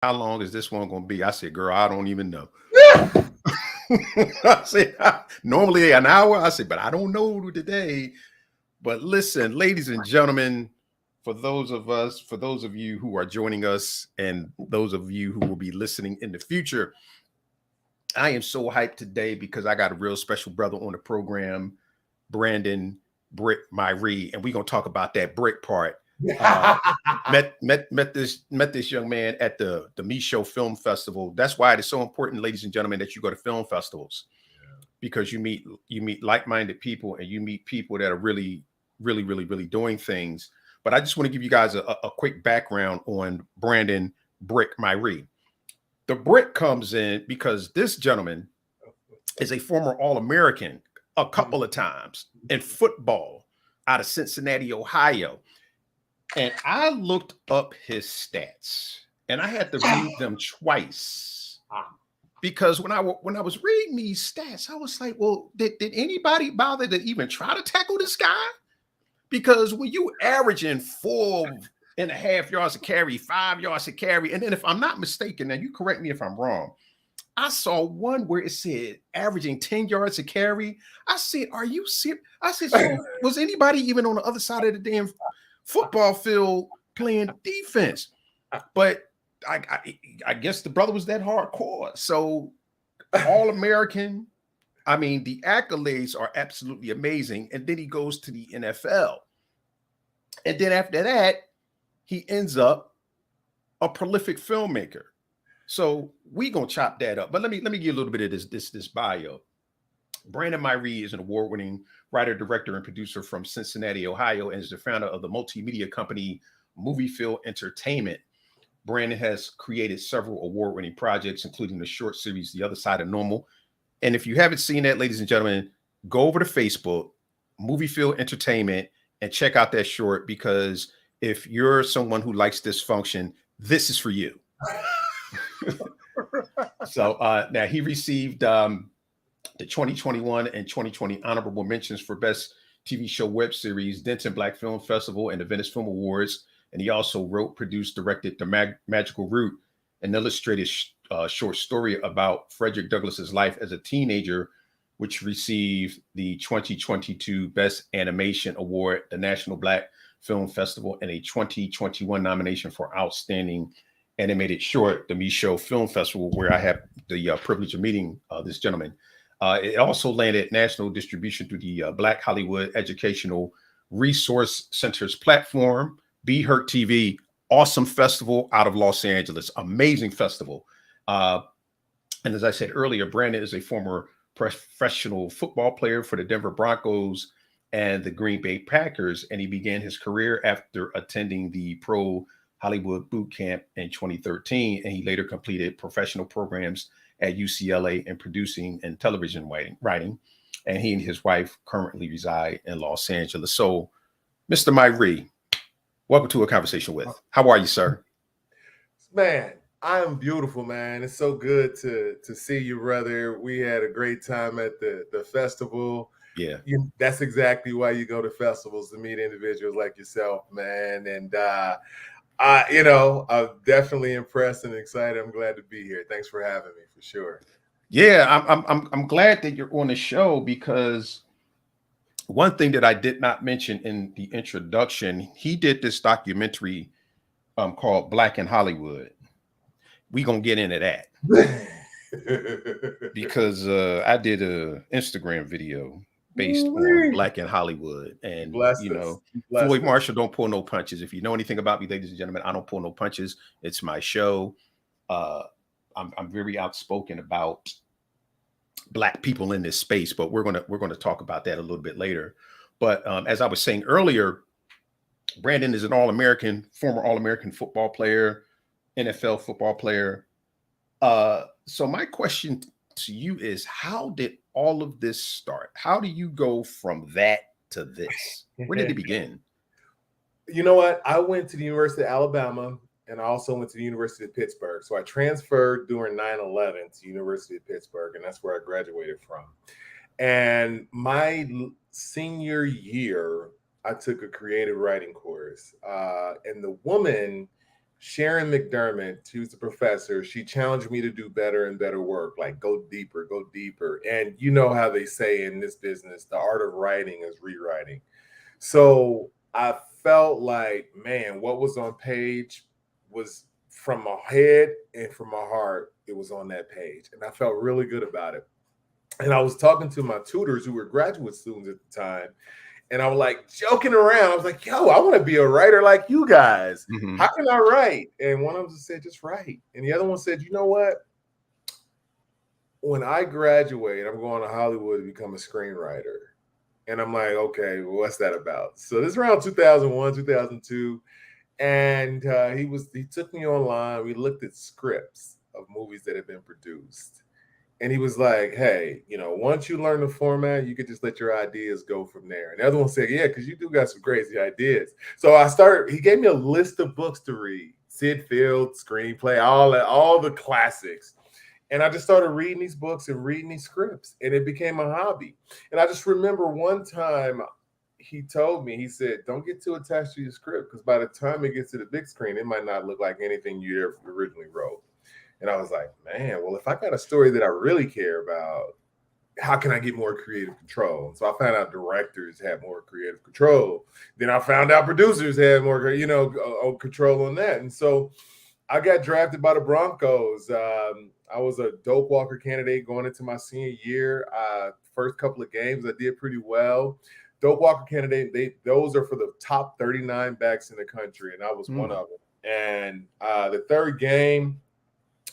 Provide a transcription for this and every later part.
how long is this one going to be? I said, girl, I don't even know. I said, normally an hour. I said, but I don't know today. But listen, ladies and gentlemen, for those of you who are joining us and those of you who will be listening in the future, I am so hyped today because I got a real special brother on the program, Brandon Brick Miree, and we're gonna talk about that brick part. Met this young man at the Micheaux Film Festival. That's why it is so important, ladies and gentlemen, that you go to film festivals, because you meet like-minded people and you meet people that are really doing things. But I just want to give you guys a quick background on Brandon Brick Miree. The brick comes in because this gentleman is a former All-American a couple of times in football out of Cincinnati, Ohio. And I looked up his stats and I had to read them twice, because when I was reading these stats, I was like, well, did anybody bother to even try to tackle this guy? Because when you averaging 4.5 yards a carry, 5 yards a carry, and then if I'm not mistaken, now you correct me if I'm wrong, I saw one where it said averaging 10 yards a carry. I said, are you serious? I said, so was anybody even on the other side of the damn football field playing defense? But I guess the brother was that hardcore. So All-American. I mean, the accolades are absolutely amazing. And then he goes to the NFL. And then after that, he ends up a prolific filmmaker. So we gonna chop that up. But let me give you a little bit of this bio. Brandon Miree is an award-winning writer, director, and producer from Cincinnati, Ohio, and is the founder of the multimedia company Moviefield Entertainment. Brandon has created several award-winning projects, including the short series The Other Side of Normal. And if you haven't seen that, ladies and gentlemen, go over to Facebook, Moviefield Entertainment, and check out that short, because if you're someone who likes dysfunction, this is for you. So now he received the 2021 and 2020 honorable mentions for Best TV Show Web Series, Denton Black Film Festival, and the Venice Film Awards. And he also wrote, produced, directed The Magical Route, an illustrated short story about Frederick Douglass's life as a teenager, which received the 2022 Best Animation Award, the National Black Film Festival, and a 2021 nomination for Outstanding Animated Short, the Micheaux Film Festival, where I have the privilege of meeting this gentleman. It also landed national distribution through the Black Hollywood Educational Resource Center's platform, BHERC TV. Awesome festival out of Los Angeles. Amazing festival. And as I said earlier, Brandon is a former professional football player for the Denver Broncos and the Green Bay Packers. And he began his career after attending the Pro Hollywood Bootcamp in 2013. And he later completed professional programs at UCLA in producing and television writing. And he and his wife currently reside in Los Angeles. So, Mr. Miree, welcome to A Conversation With. How are you, sir? Man, I am beautiful, man. It's so good to see you, brother. We had a great time at the festival. Yeah. That's exactly why you go to festivals, to meet individuals like yourself, man. And I'm definitely impressed and excited. I'm glad to be here. Thanks for having me, for sure. Yeah, I'm glad that you're on the show, because one thing that I did not mention in the introduction, he did this documentary called Black in Hollywood. We're going to get into that because I did an Instagram video based on Black in Hollywood. And, Floyd Marshall don't pull no punches. If you know anything about me, ladies and gentlemen, I don't pull no punches. It's my show. I'm very outspoken about Black people in this space, but we're gonna talk about that a little bit later. But as I was saying earlier, Brandon is an All-American, former All-American football player, NFL football player. So my question to you is, how did all of this start? How do you go from that to this? Where did it begin? You know what? I went to the University of Alabama, and I also went to the University of Pittsburgh. So I transferred during 9/11 to the University of Pittsburgh, and that's where I graduated from. And my senior year, I took a creative writing course. And the woman Sharon McDermott, she was the professor. She challenged me to do better and better work, like go deeper, go deeper. And you know how they say in this business, the art of writing is rewriting. So I felt like, man, what was on page was from my head and from my heart, it was on that page. And I felt really good about it. And I was talking to my tutors who were graduate students at the time. And I was like joking around. I was like, yo, I want to be a writer like you guys. Mm-hmm. How can I write? And one of them said, just write. And the other one said, you know what? When I graduate, I'm going to Hollywood to become a screenwriter. And I'm like, okay, well, what's that about? So this is around 2001, 2002. And he took me online. We looked at scripts of movies that had been produced. And he was like, hey, you know, once you learn the format, you could just let your ideas go from there. And the other one said, yeah, because you do got some crazy ideas. So he gave me a list of books to read, Sid Field, screenplay, all the classics. And I just started reading these books and reading these scripts, and it became a hobby. And I just remember one time he told me, he said, don't get too attached to your script, because by the time it gets to the big screen, it might not look like anything you ever originally wrote. And I was like, man, well, if I got a story that I really care about, how can I get more creative control? And so I found out directors had more creative control. Then I found out producers had more, control on that. And so I got drafted by the Broncos. I was a dope walker candidate going into my senior year. First couple of games, I did pretty well. Dope walker candidate, those are for the top 39 backs in the country, and I was one of them. And the third game,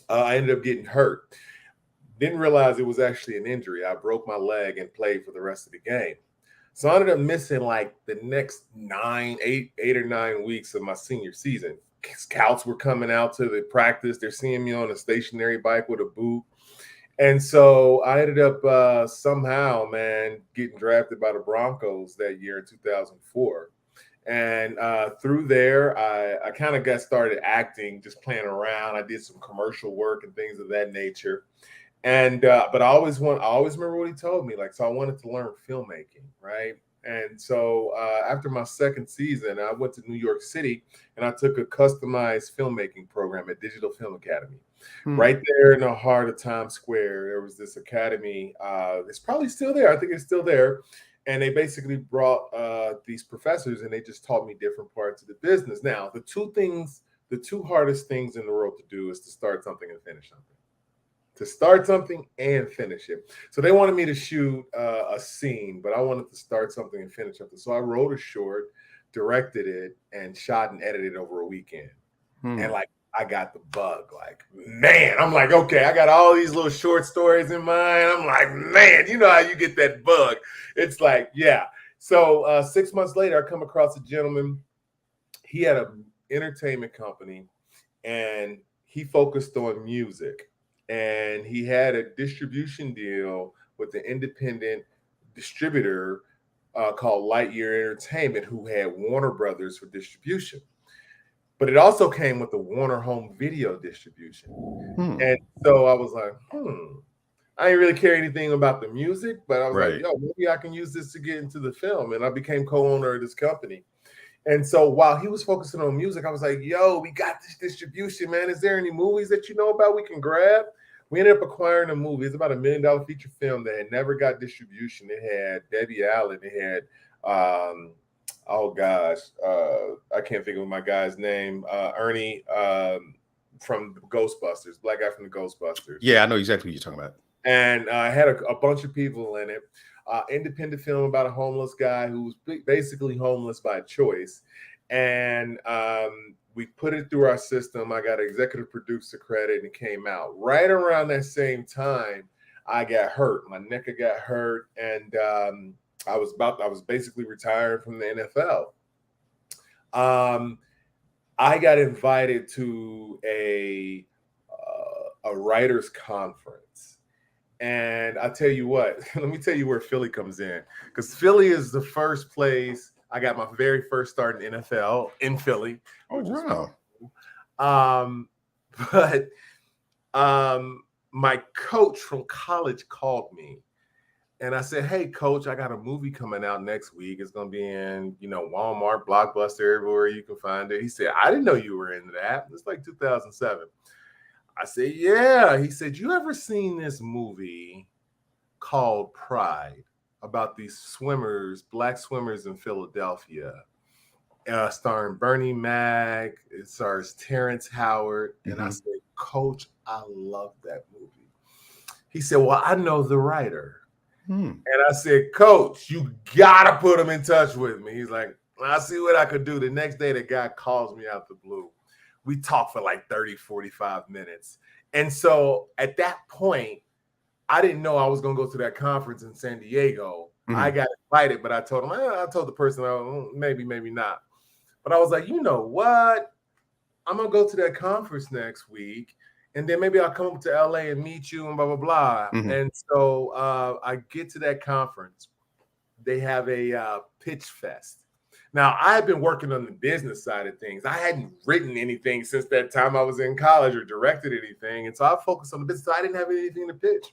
I ended up getting hurt. Didn't realize it was actually an injury. I broke my leg and played for the rest of the game. So I ended up missing like the next 8 or 9 weeks of my senior season. Scouts were coming out to the practice. They're seeing me on a stationary bike with a boot. And so I ended up somehow, man, getting drafted by the Broncos that year in 2004. And through there, I kind of got started acting, just playing around. I did some commercial work and things of that nature. And but I always remember what he told me. Like, so I wanted to learn filmmaking, right? And so after my second season, I went to New York City and I took a customized filmmaking program at Digital Film Academy. Right there in the heart of Times Square, there was this academy. It's probably still there. I think it's still there. And they basically brought these professors and they just taught me different parts of the business. Now, the two hardest things in the world to do is to start something and finish something. To start something and finish it. So they wanted me to shoot a scene, but I wanted to start something and finish something. So I wrote a short, directed it, and shot and edited it over a weekend. And like, I got the bug. Like, man, I'm like, okay, I got all these little short stories in mind. I'm like, man, you know how you get that bug. It's like, yeah. So 6 months later, I come across a gentleman. He had an entertainment company, and he focused on music. And he had a distribution deal with the independent distributor called Lightyear Entertainment, who had Warner Brothers for distribution. But it also came with the Warner Home Video distribution. And so I was like, I didn't really care anything about the music, but I was like, yo, maybe I can use this to get into the film. And I became co-owner of this company. And so while he was focusing on music, I was like, yo, we got this distribution, man. Is there any movies that you know about we can grab? We ended up acquiring a movie. It's about $1 million feature film that had never got distribution. It had Debbie Allen. It had, oh gosh, I can't think of my guy's name. Ernie from the Ghostbusters, black guy from the Ghostbusters. Yeah, I know exactly what you're talking about. And I had a bunch of people in it. Independent film about a homeless guy who was basically homeless by choice. And we put it through our system. I got executive producer credit and it came out. Right around that same time, I got hurt. My neck got hurt. And I was basically retired from the NFL. I got invited to a writer's conference. And I tell you what, let me tell you where Philly comes in. Because Philly is the first place I got my very first start in NFL in Philly. Oh, wow. But my coach from college called me And I said, hey, coach, I got a movie coming out next week. It's going to be in, Walmart, Blockbuster, everywhere you can find it. He said, I didn't know you were into that. It's like 2007. I said, yeah. He said, you ever seen this movie called Pride about these swimmers, black swimmers in Philadelphia, starring Bernie Mac? It stars Terrence Howard. And I said, coach, I love that movie. He said, well, I know the writer. And I said, coach, you got to put him in touch with me. He's like, I'll see what I could do. The next day, the guy calls me out the blue. We talked for like 30, 45 minutes. And so at that point, I didn't know I was going to go to that conference in San Diego. I got invited, but I told him, I told the person, maybe not. But I was like, you know what? I'm going to go to that conference next week. And then maybe I'll come up to LA and meet you and blah, blah, blah. And so I get to that conference. They have a pitch fest. Now, I had been working on the business side of things. I hadn't written anything since that time I was in college or directed anything. And so I focused on the business. So I didn't have anything to pitch.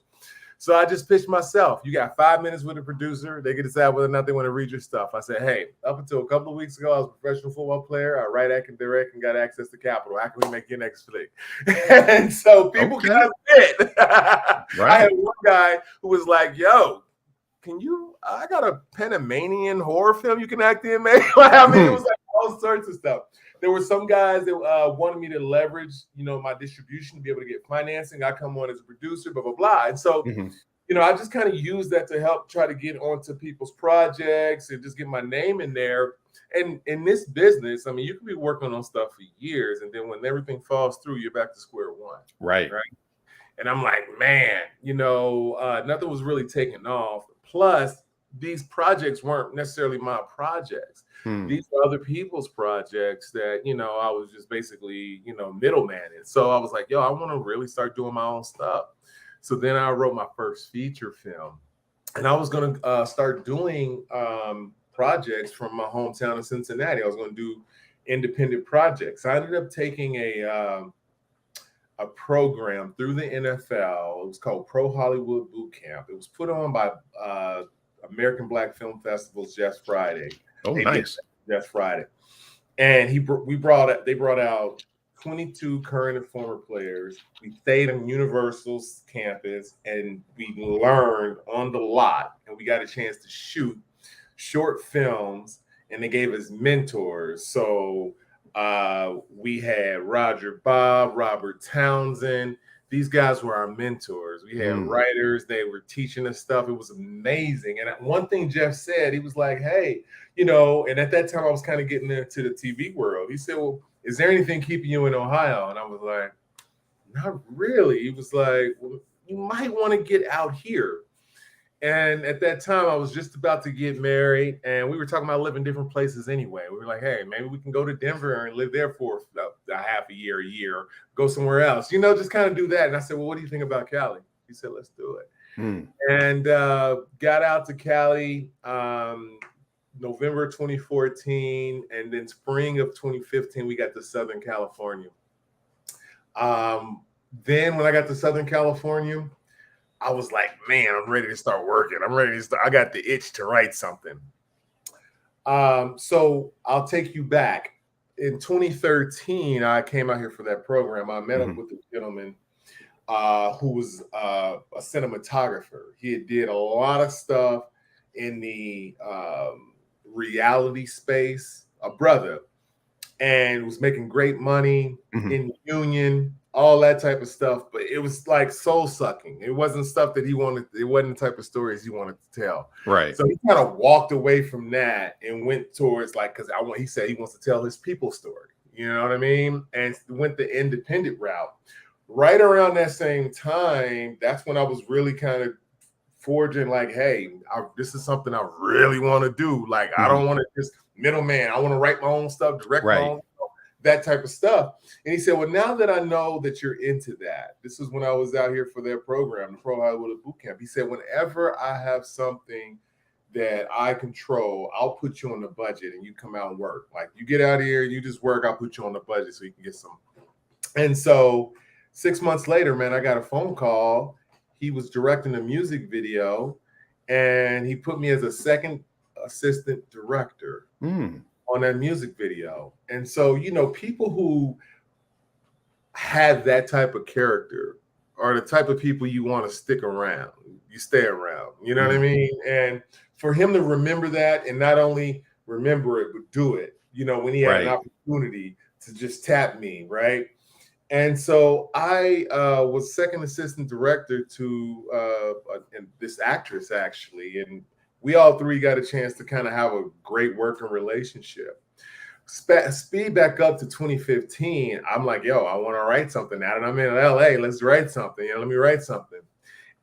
So I just pitched myself. You got 5 minutes with a producer. They can decide whether or not they want to read your stuff. I said, hey, up until a couple of weeks ago, I was a professional football player. I write, act, and direct, and got access to capital. How can we make your next flick? And so people got it. I had one guy who was like, yo, I got a Panamanian horror film you can act in, man. I mean, it was like all sorts of stuff. There were some guys that wanted me to leverage, my distribution to be able to get financing. I come on as a producer, blah, blah, blah. And so, I just kind of use that to help try to get onto people's projects and just get my name in there. And in this business, I mean, you can be working on stuff for years. And then when everything falls through, you're back to square one. Right. And I'm like, man, nothing was really taking off. Plus, these projects weren't necessarily my projects. These were other people's projects that, I was just basically, middleman in. So I was like, yo, I want to really start doing my own stuff. So then I wrote my first feature film. And I was going to start doing projects from my hometown of Cincinnati. I was going to do independent projects. I ended up taking a program through the NFL. It was called Pro Hollywood Bootcamp. It was put on by American Black Film Festival's Jeff Friday. Oh, nice. Jeff Friday. And they brought out 22 current and former players. We stayed on Universal's campus and we learned on the lot, and we got a chance to shoot short films, and they gave us mentors. So we had Roger Bob, Robert Townsend. These guys were our mentors. We had writers. They were teaching us stuff. It was amazing. And one thing Jeff said, he was like, hey, and at that time I was kind of getting into the TV world. He said, well, is there anything keeping you in Ohio? And I was like, not really. He was like, well, you might want to get out here. And at that time, I was just about to get married, and we were talking about living different places anyway. We were like, hey, maybe we can go to Denver and live there for a half a year, go somewhere else, just kind of do that. And I said, well, what do you think about Cali? He said, let's do it. And got out to Cali November 2014, and then spring of 2015, we got to Southern California. Then when I got to Southern California, I was like, man, I'm ready to start working. I got the itch to write something. So I'll take you back. In 2013, I came out here for that program. I met up with a gentleman who was a cinematographer. He did a lot of stuff in the reality space, a brother, and was making great money in union, all that type of stuff. But it was like soul sucking. It wasn't stuff that he wanted. It wasn't the type of stories he wanted to tell. Right. So he kind of walked away from that and went towards he said he wants to tell his people story. You know what I mean? And went the independent route. Right around that same time, that's when I was really kind of forging hey, this is something I really want to do. I don't want to just middleman. I want to write my own stuff, direct my own, that type of stuff. And he said, well, now that I know that you're into that, this is when I was out here for their program, the Pro Hollywood Bootcamp. He said, whenever I have something that I control, I'll put you on the budget and you come out and work. You get out here, you just work, I'll put you on the budget so you can get some. And so 6 months later, man, I got a phone call. He was directing a music video, and he put me as a second assistant director on that music video. And so, you know, people who have that type of character are the type of people you want to stick around. You stay around, you know what I mean? And for him to remember that, and not only remember it, but do it, you know, when he had an opportunity to just tap me, right? And so I was second assistant director to this actress, actually. And we all three got a chance to kind of have a great working relationship. Speed back up to 2015. I'm like, yo, I want to write something now. And I'm in LA. Let's write something. You know, let me write something.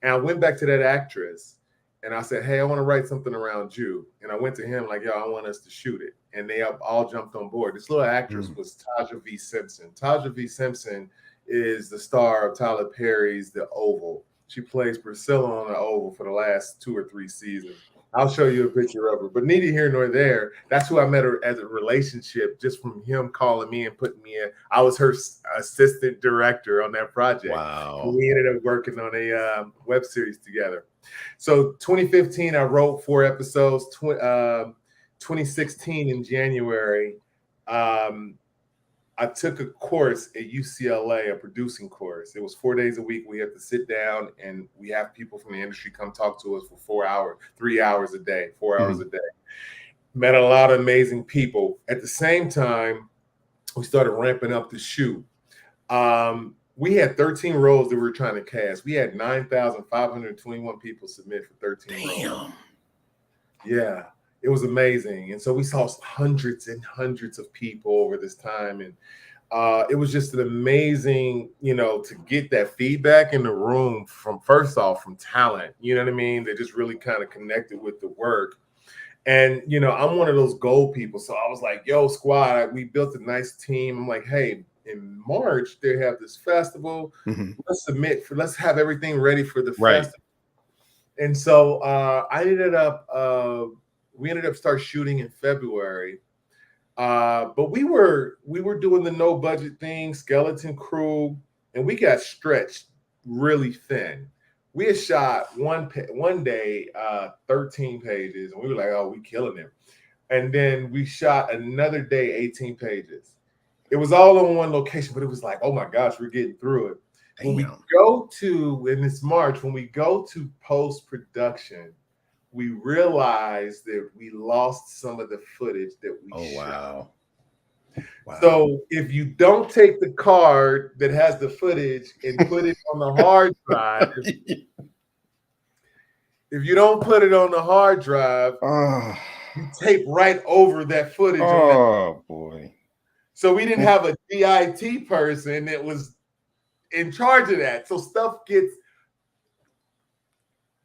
And I went back to that actress and I said, hey, I want to write something around you. And I went to him like, yo, I want us to shoot it. And they all jumped on board. This little actress was Taja V. Simpson. Taja V. Simpson is the star of Tyler Perry's The Oval. She plays Priscilla on The Oval for the last 2 or 3 seasons. I'll show you a picture of her, but neither here nor there. That's who I met her as a relationship, just from him calling me and putting me in. I was her assistant director on that project. Wow. And we ended up working on a web series together. So 2015, I wrote 4 episodes. 2016 in January, I took a course at UCLA, a producing course. It was 4 days a week. We have to sit down and we have people from the industry come talk to us for 4 hours, 3 hours a day, 4 hours a day. Met a lot of amazing people. At the same time, we started ramping up the shoot. We had 13 roles that we were trying to cast. We had 9,521 people submit for 13 roles. Yeah. It was amazing. And so we saw hundreds and hundreds of people over this time. And it was just an amazing, you know, to get that feedback in the room from, first off, from talent, you know what I mean? They just really kind of connected with the work. And, you know, I'm one of those gold people. So I was like, yo, squad, we built a nice team. I'm like, hey, in March, they have this festival. Let's have everything ready for the festival. And so we ended up start shooting in February, but we were doing the no budget thing, skeleton crew, and we got stretched really thin. We had shot one day 13 pages, and we were like, oh, we killing them. And then we shot another day 18 pages. It was all on one location, but it was like, oh my gosh, we're getting through it. When we go to, in this March, when we go to post-production, we realized that we lost some of the footage that we shot. Wow. So if you don't take the card that has the footage and put it on the hard drive, if you don't put it on the hard drive, you tape right over that footage. Boy. So we didn't have a DIT person that was in charge of that. So stuff gets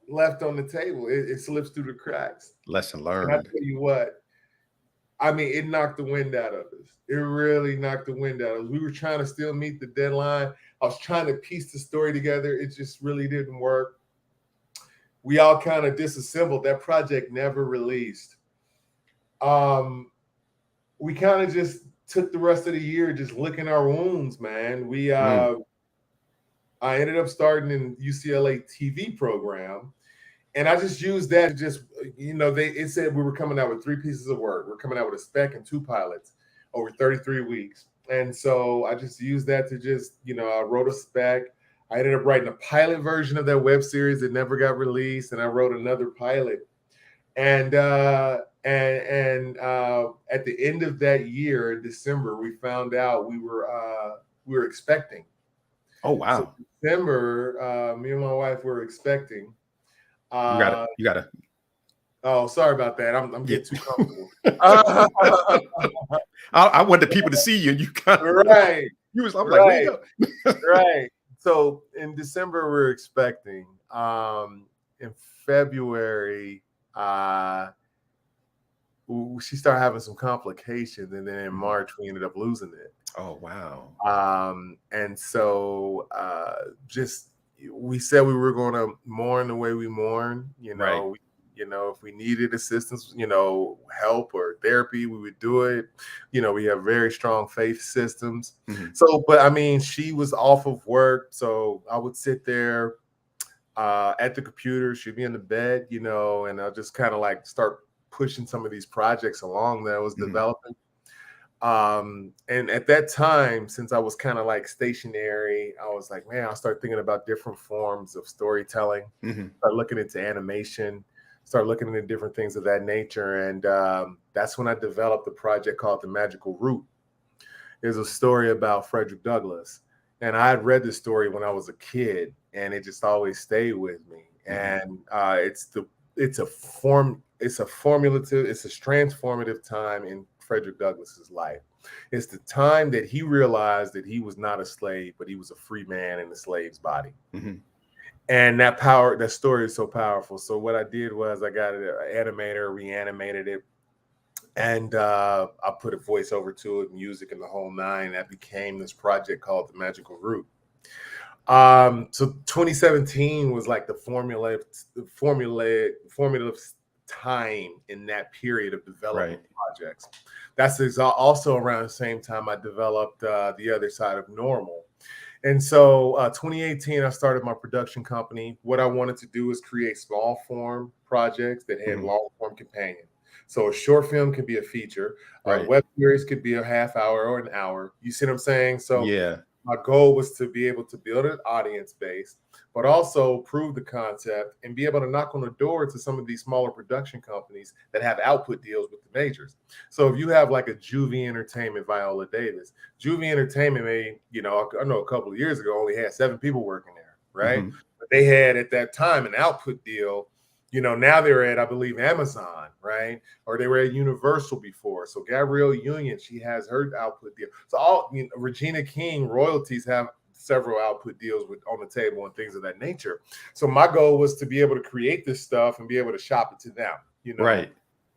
left on the table. It slips through the cracks. Lesson learned. And I tell you what, I mean, it knocked the wind out of us. It really knocked the wind out of us. We were trying to still meet the deadline. I was trying to piece the story together. It just really didn't work. We all kind of disassembled. That project never released. We kind of just took the rest of the year just licking our wounds, man. I ended up starting in UCLA TV program, and I just used that to just, you know, it said we were coming out with 3 pieces of work. We're coming out with a spec and 2 pilots over 33 weeks. And so I just used that to just, you know, I wrote a spec. I ended up writing a pilot version of that web series that never got released, and I wrote another pilot. And at the end of that year, in December, we found out we were expecting. Oh wow! So December, me and my wife were expecting. You gotta. Oh, sorry about that. I'm getting too comfortable. I wanted people to see you, and you kind of right. You was I'm like, where you go? Right. So in December, we're expecting. In February, she started having some complications, and then in March, we ended up losing it. Oh wow! And so just we said we were going to mourn the way we mourn. You know, if we needed assistance, you know, help or therapy, we would do it. You know, we have very strong faith systems. So, but I mean, she was off of work, so I would sit there. at the computer, she'd be in the bed, you know, and I'll just kind of like start pushing some of these projects along that I was developing. And at that time, since I was kind of like stationary, I was like, man, I'll start thinking about different forms of storytelling, start looking into animation, start looking into different things of that nature. And that's when I developed a project called The Magical Root. It's a story about Frederick Douglass. And I had read this story when I was a kid, and it just always stayed with me. And it's a transformative time in Frederick Douglass's life. It's the time that he realized that he was not a slave, but he was a free man in the slave's body. And that story is so powerful. So what I did was I got an animator, reanimated it, and I put a voiceover to it, music, and the whole nine. That became this project called The Magical Root. So 2017 was like the formulative time in that period of development projects. That's also around the same time I developed The Other Side of Normal. And so 2018, I started my production company. What I wanted to do is create small form projects that had long form companion. So a short film could be a feature, a web series could be a half hour or an hour. You see what I'm saying? So my goal was to be able to build an audience base, but also prove the concept and be able to knock on the door to some of these smaller production companies that have output deals with the majors. So if you have like a Juvie Entertainment, Viola Davis, Juvie Entertainment may, you know, I know a couple of years ago only had 7 people working there, right? But they had at that time an output deal. You know, now they're at, I believe, Amazon, right? Or they were at Universal before. So Gabrielle Union, she has her output deal. So Regina King royalties have several output deals on the table and things of that nature. So my goal was to be able to create this stuff and be able to shop it to them, you know?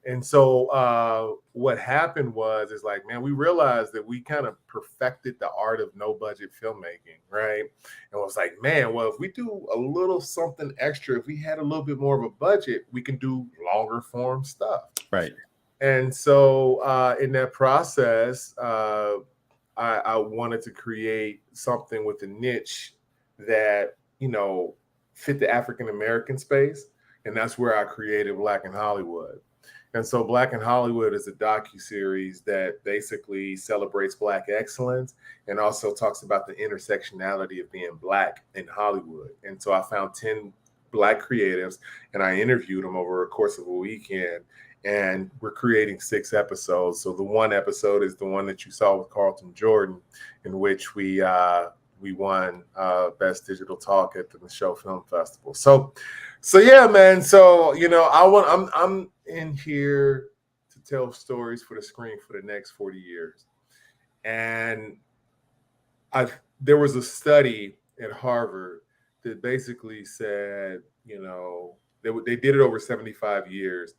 And so what happened is like, man, we realized that we kind of perfected the art of no budget filmmaking, right? And I was like, man, well, if we do a little something extra, if we had a little bit more of a budget, we can do longer form stuff. And so in that process, I wanted to create something with a niche that, you know, fit the African-American space. And that's where I created Black in Hollywood. And so Black in Hollywood is a docuseries that basically celebrates Black excellence and also talks about the intersectionality of being Black in Hollywood. And so I found 10 Black creatives and I interviewed them over a course of a weekend. And we're creating 6 episodes. So the one episode is the one that you saw with Carlton Jordan, in which we won Best Digital Talk at the Micheaux Film Festival. So yeah, man. So, you know, I'm in here to tell stories for the screen for the next 40 years. And there was a study at Harvard that basically said, you know, they did it over 75 years.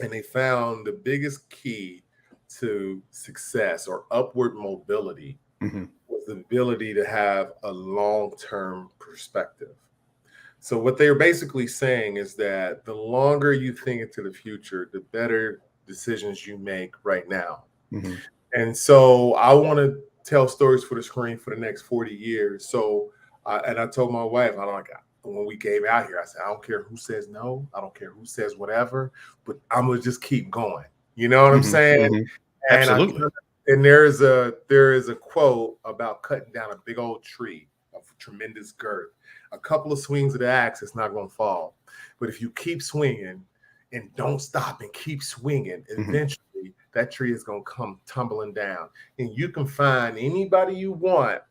And they found the biggest key to success or upward mobility was the ability to have a long-term perspective. So what they're basically saying is that the longer you think into the future, the better decisions you make right now. And so I want to tell stories for the screen for the next 40 years. So, and I told my wife, I'm like, when we came out here, I said, I don't care who says no. I don't care who says whatever, but I'm going to just keep going. You know what I'm saying? And Absolutely. And there is a quote about cutting down a big old tree of tremendous girth. A couple of swings of the axe, it's not going to fall. But if you keep swinging and don't stop and keep swinging, eventually that tree is going to come tumbling down. And you can find anybody you want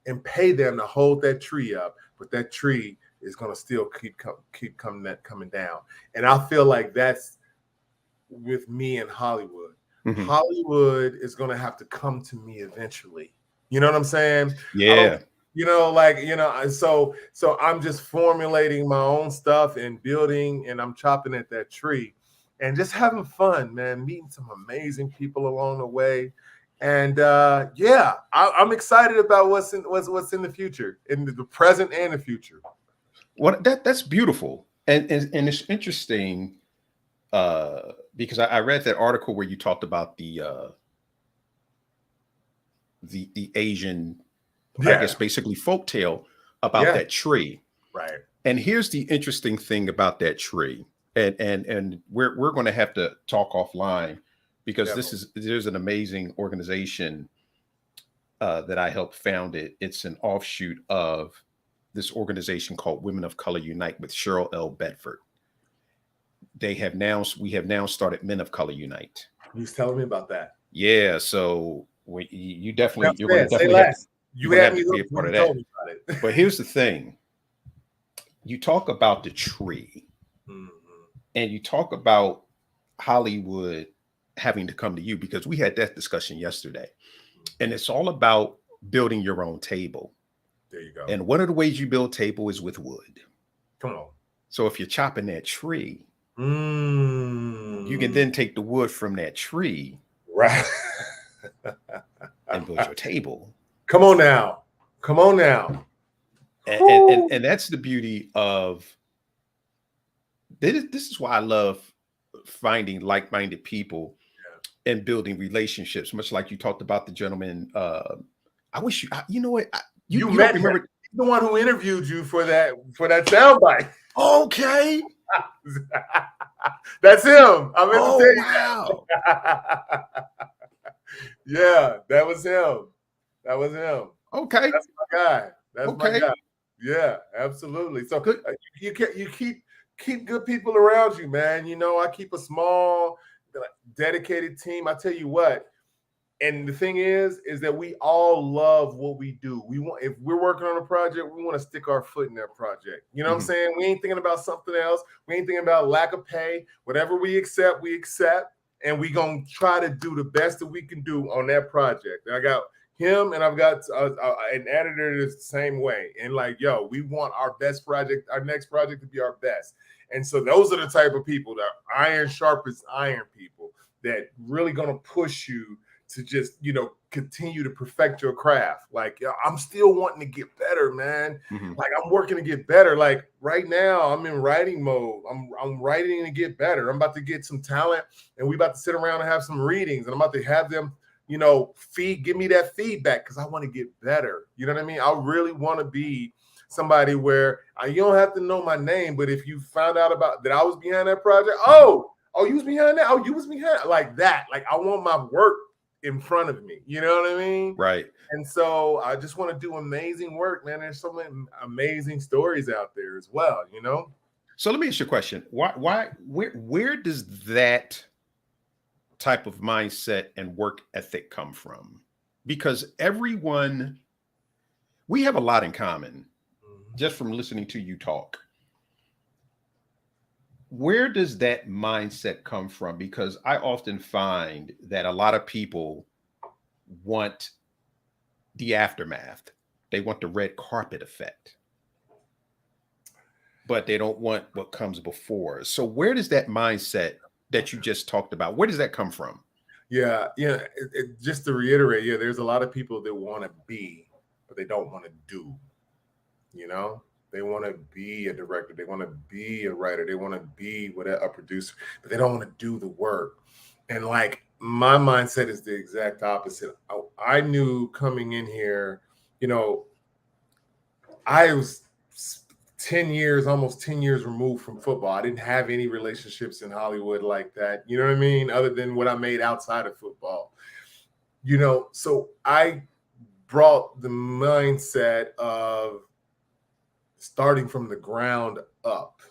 and pay them to hold that tree up, but that tree is going to still keep coming down. And I feel like that's with me in Hollywood. Hollywood is going to have to come to me eventually. You know what I'm saying? Yeah. You know, like, you know, so I'm just formulating my own stuff and building, and I'm chopping at that tree and just having fun, man, meeting some amazing people along the way. And yeah, I'm excited about what's in the future, in the present and the future. What that's beautiful. And it's interesting because I read that article where you talked about the Asian, I guess basically folktale about that tree. Right. And here's the interesting thing about that tree. And we're going to have to talk offline because there's an amazing organization that I helped found it. It's an offshoot of this organization called Women of Color Unite with Cheryl L. Bedford. We have now started Men of Color Unite. You was telling me about that. Yeah, so you're going to definitely have to be a part of that. But here's the thing: you talk about the tree, and you talk about Hollywood having to come to you, because we had that discussion yesterday, and it's all about building your own table. There you go. And one of the ways you build table is with wood. Come on. So if you're chopping that tree, you can then take the wood from that tree, right, and build your table. Come on now. And that's the beauty of this. Is why I love finding like-minded people and building relationships. Much like you talked about the gentleman. I wish you know what you met remember him. The one who interviewed you for that soundbite. Okay. That's him. I meant to tell you. Wow. Yeah, that was him. Okay. That's my guy. My guy. Yeah, absolutely. So good. You keep good people around you, man. You know, I keep a small, dedicated team. I tell you what. And the thing is that we all love what we do. If we're working on a project, we want to stick our foot in that project. You know what I'm saying? We ain't thinking about something else. We ain't thinking about lack of pay. Whatever we accept. And we going to try to do the best that we can do on that project. And I got him, and I've got an editor that's the same way. And we want our best project, our next project to be our best. And so those are the type of people that are iron sharpens iron people that really going to push you to just, continue to perfect your craft. I'm still wanting to get better, man. I'm working to get better. Right now, I'm in writing mode. I'm writing to get better. I'm about to get some talent, and we about to sit around and have some readings, and I'm about to have them, give me that feedback, because I want to get better. You know what I mean? I really want to be somebody where you don't have to know my name, but if you found out about that I was behind that project, oh, you was behind that? Oh, you was behind that. I want my work in front of me, you know what I mean? Right. And so I just want to do amazing work, man. There's so many amazing stories out there as well, So let me ask you a question. Where does that type of mindset and work ethic come from? Because we have a lot in common just from listening to you talk. Where does that mindset come from? Because I often find that a lot of people want the aftermath. They want the red carpet effect, but they don't want what comes before. So where does that mindset that you just talked about, where does that come from? Yeah. Just to reiterate, there's a lot of people that want to be, but they don't want to do, They want to be a director. They want to be a writer. They want to be a producer, but they don't want to do the work. And my mindset is the exact opposite. I knew coming in here, I was almost 10 years removed from football. I didn't have any relationships in Hollywood like that. You know what I mean? Other than what I made outside of football, so I brought the mindset of starting from the ground up,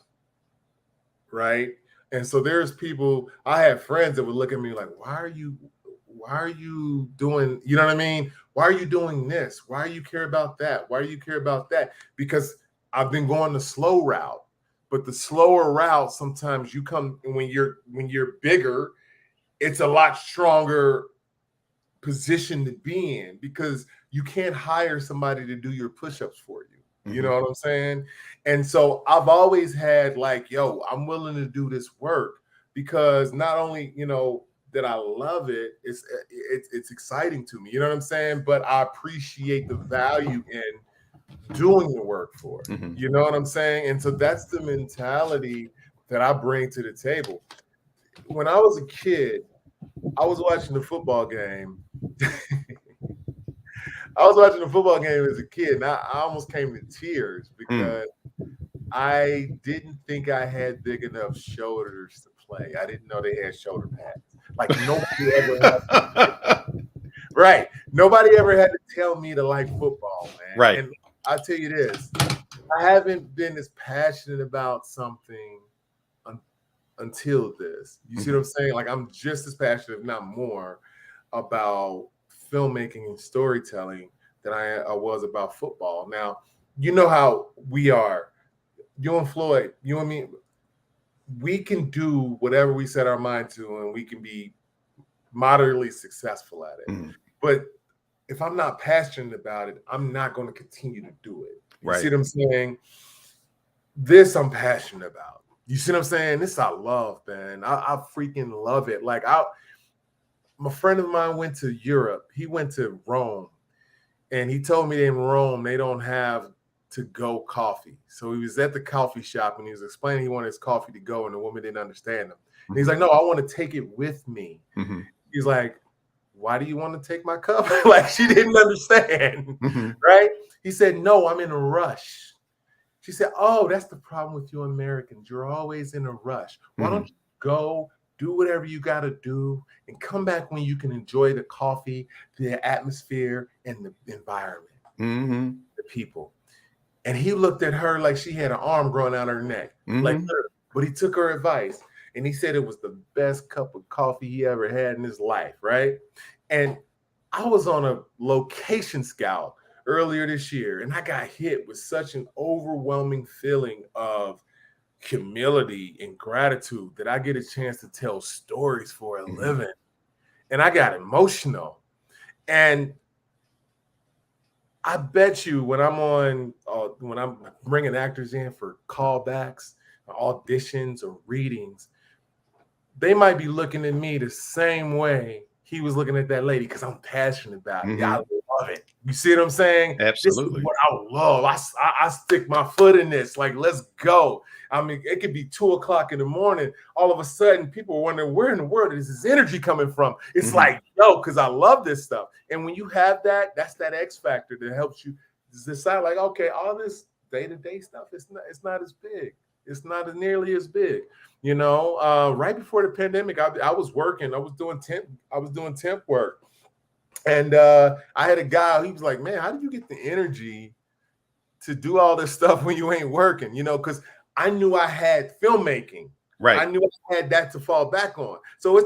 right? And so there's people, I have friends that would look at me like, why are you doing, you know what I mean? Why are you doing this? Why do you care about that? Why do you care about that? Because I've been going the slow route, but the slower route, sometimes you come, when you're bigger, it's a lot stronger position to be in, because you can't hire somebody to do your push-ups for you. You know what I'm saying? And so I've always had I'm willing to do this work, because not only, that I love it, it's exciting to me, you know what I'm saying? But I appreciate the value in doing the work for it. You know what I'm saying? And so that's the mentality that I bring to the table. When I was a kid, I was watching the football game. I was watching a football game as a kid, and I almost came to tears, because I didn't think I had big enough shoulders to play. I didn't know they had shoulder pads. Like nobody ever had. Right. Nobody ever had to tell me to like football, man. Right. And I'll tell you this, I haven't been as passionate about something until this. You see what I'm saying? Like I'm just as passionate, if not more, about filmmaking and storytelling than I was about football. Now, you know how we are. You and Floyd, you and me, we can do whatever we set our mind to, and we can be moderately successful at it. But if I'm not passionate about it, I'm not going to continue to do it. You see what I'm saying? This I'm passionate about. You see what I'm saying? This I love, man. I freaking love it. Like my friend of mine went to Europe. He went to Rome, and he told me that in Rome they don't have to-go coffee. So he was at the coffee shop and he was explaining he wanted his coffee to go, and the woman didn't understand him. And he's like, "No, I want to take it with me." He's like, "Why do you want to take my cup?" Like she didn't understand, right? He said, "No, I'm in a rush." She said, "Oh, that's the problem with you Americans. You're always in a rush. Why don't you go do whatever you got to do and come back when you can enjoy the coffee, the atmosphere, and the environment, the people?" And he looked at her like she had an arm growing out her neck, like her. But he took her advice, and he said it was the best cup of coffee he ever had in his life, right? And I was on a location scout earlier this year, and I got hit with such an overwhelming feeling of humility and gratitude that I get a chance to tell stories for a living. And I got emotional. And I bet you when I'm bringing actors in for callbacks, auditions, or readings, they might be looking at me the same way he was looking at that lady, because I'm passionate about it. I love it. You see what I'm saying? Absolutely. This is what I love. I stick my foot in this. Like, let's go. I mean, it could be 2:00 in the morning. All of a sudden, people are wondering, where in the world is this energy coming from? It's like, yo, because I love this stuff. And when you have that, that's that X factor that helps you decide, like, okay, all this day-to-day stuff, it's not as big. It's not nearly as big. You know, right before the pandemic, I was working. I was doing temp work. And I had a guy, he was like, "Man, how do you get the energy to do all this stuff when you ain't working?" You know, because I knew I had filmmaking. Right. I knew I had that to fall back on. So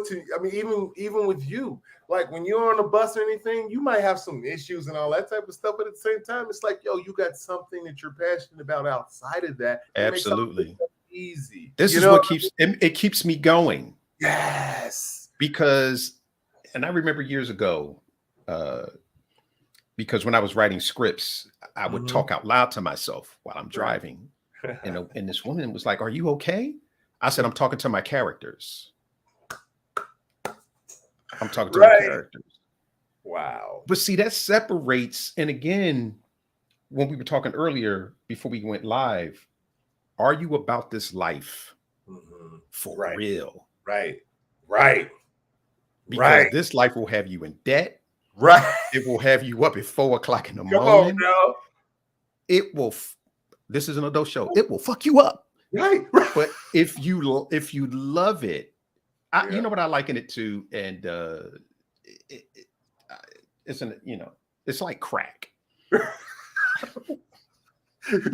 even with you, like when you're on a bus or anything, you might have some issues and all that type of stuff. But at the same time, it's like, yo, you got something that you're passionate about outside of that. Absolutely. Easy. This is what keeps me going. Yes. Because, and I remember years ago, because when I was writing scripts, I would talk out loud to myself while I'm driving. And this woman was like, "Are you okay?" I said, "I'm talking to my characters. I'm talking to my characters." Wow. But see, that separates. And again, when we were talking earlier before we went live, are you about this life for real? Right. Because this life will have you in debt. Right. It will have you up at 4:00 in the Come morning. on, bro. It will. This is an adult show. It will fuck you up. Right. But if you love it, you know what I liken it to, and it's like crack. You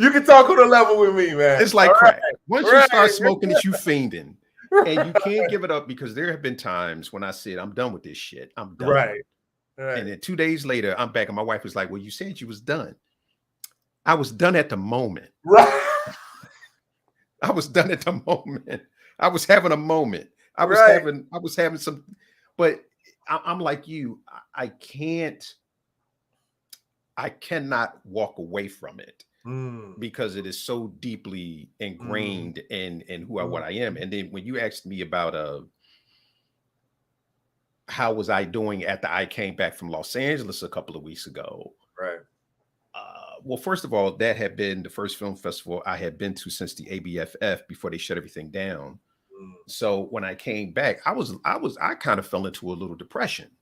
can talk on a level with me, man. It's like crack. Once you start smoking it, you fiending. And you can't give it up, because there have been times when I said, "I'm done with this shit. I'm done." Right. And then 2 days later, I'm back, and my wife was like, "Well, you said you was done." I was done at the moment. Right. I was done at the moment. I was having a moment. I was having some, but I'm like you. I cannot walk away from it. Because it is so deeply ingrained in what I am. And then when you asked me about how was I doing after I came back from Los Angeles a couple of weeks ago, right? Well, first of all, that had been the first film festival I had been to since the ABFF before they shut everything down. So when I came back, I kind of fell into a little depression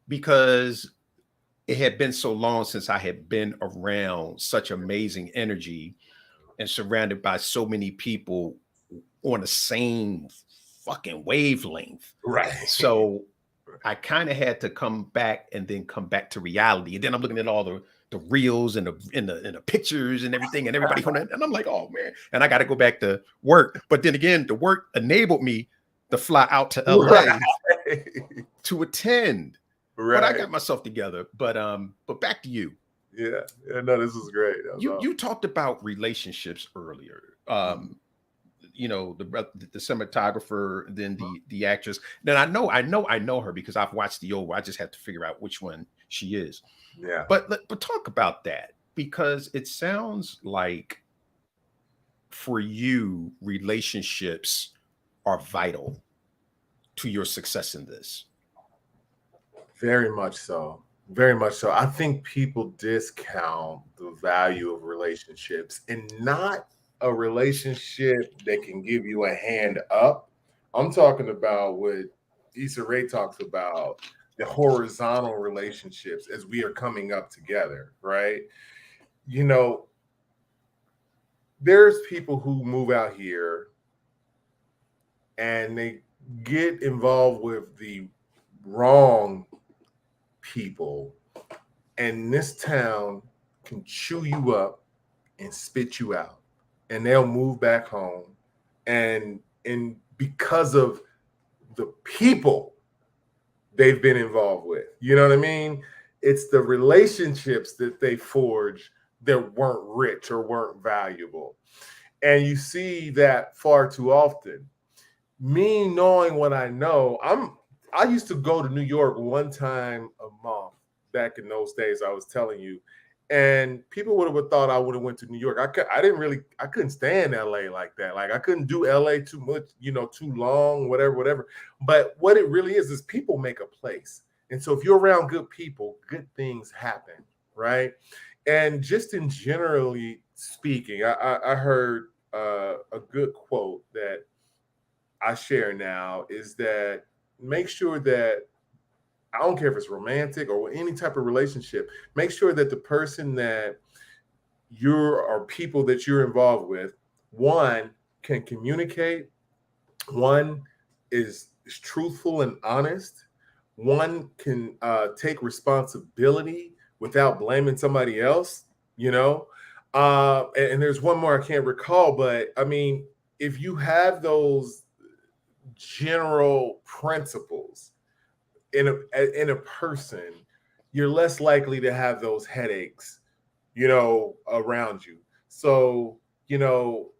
because it had been so long since I had been around such amazing energy. and surrounded by so many people on the same fucking wavelength. Right. So I kind of had to come back and then come back to reality. And then I'm looking at all the reels and the pictures and everything and everybody and I'm like, oh man. And I got to go back to work. But then again, the work enabled me to fly out to LA to attend. Right. But I got myself together. But back to you. Yeah. No, this is great. You talked about relationships earlier. You know, the cinematographer, then the actress. Then I know her because I've watched the old. I just have to figure out which one she is. Yeah. But talk about that, because it sounds like for you, relationships are vital to your success in this. Very much so. Very much so. I think people discount the value of relationships, and not a relationship that can give you a hand up. I'm talking about what Issa Rae talks about, the horizontal relationships as we are coming up together, right? You know, there's people who move out here and they get involved with the wrong people, and this town can chew you up and spit you out, and they'll move back home, and because of the people they've been involved with, you know what I mean? It's the relationships that they forged that weren't rich or weren't valuable, and you see that far too often. Me knowing what I know, I used to go to New York one time a month back in those days, I was telling you, and people would have thought I would have went to New York. I couldn't stand LA like that. Like I couldn't do LA too much, you know, too long, whatever. But what it really is people make a place. And so if you're around good people, good things happen, right? And just in generally speaking, I heard a good quote that I share now is that make sure that, I don't care if it's romantic or any type of relationship, make sure that the person that or people that you're involved with, one, can communicate, one is truthful and honest, one can take responsibility without blaming somebody else, you know? And there's one more I can't recall, but I mean, if you have those general principles in a person, you're less likely to have those headaches, you know, around you. So, you know,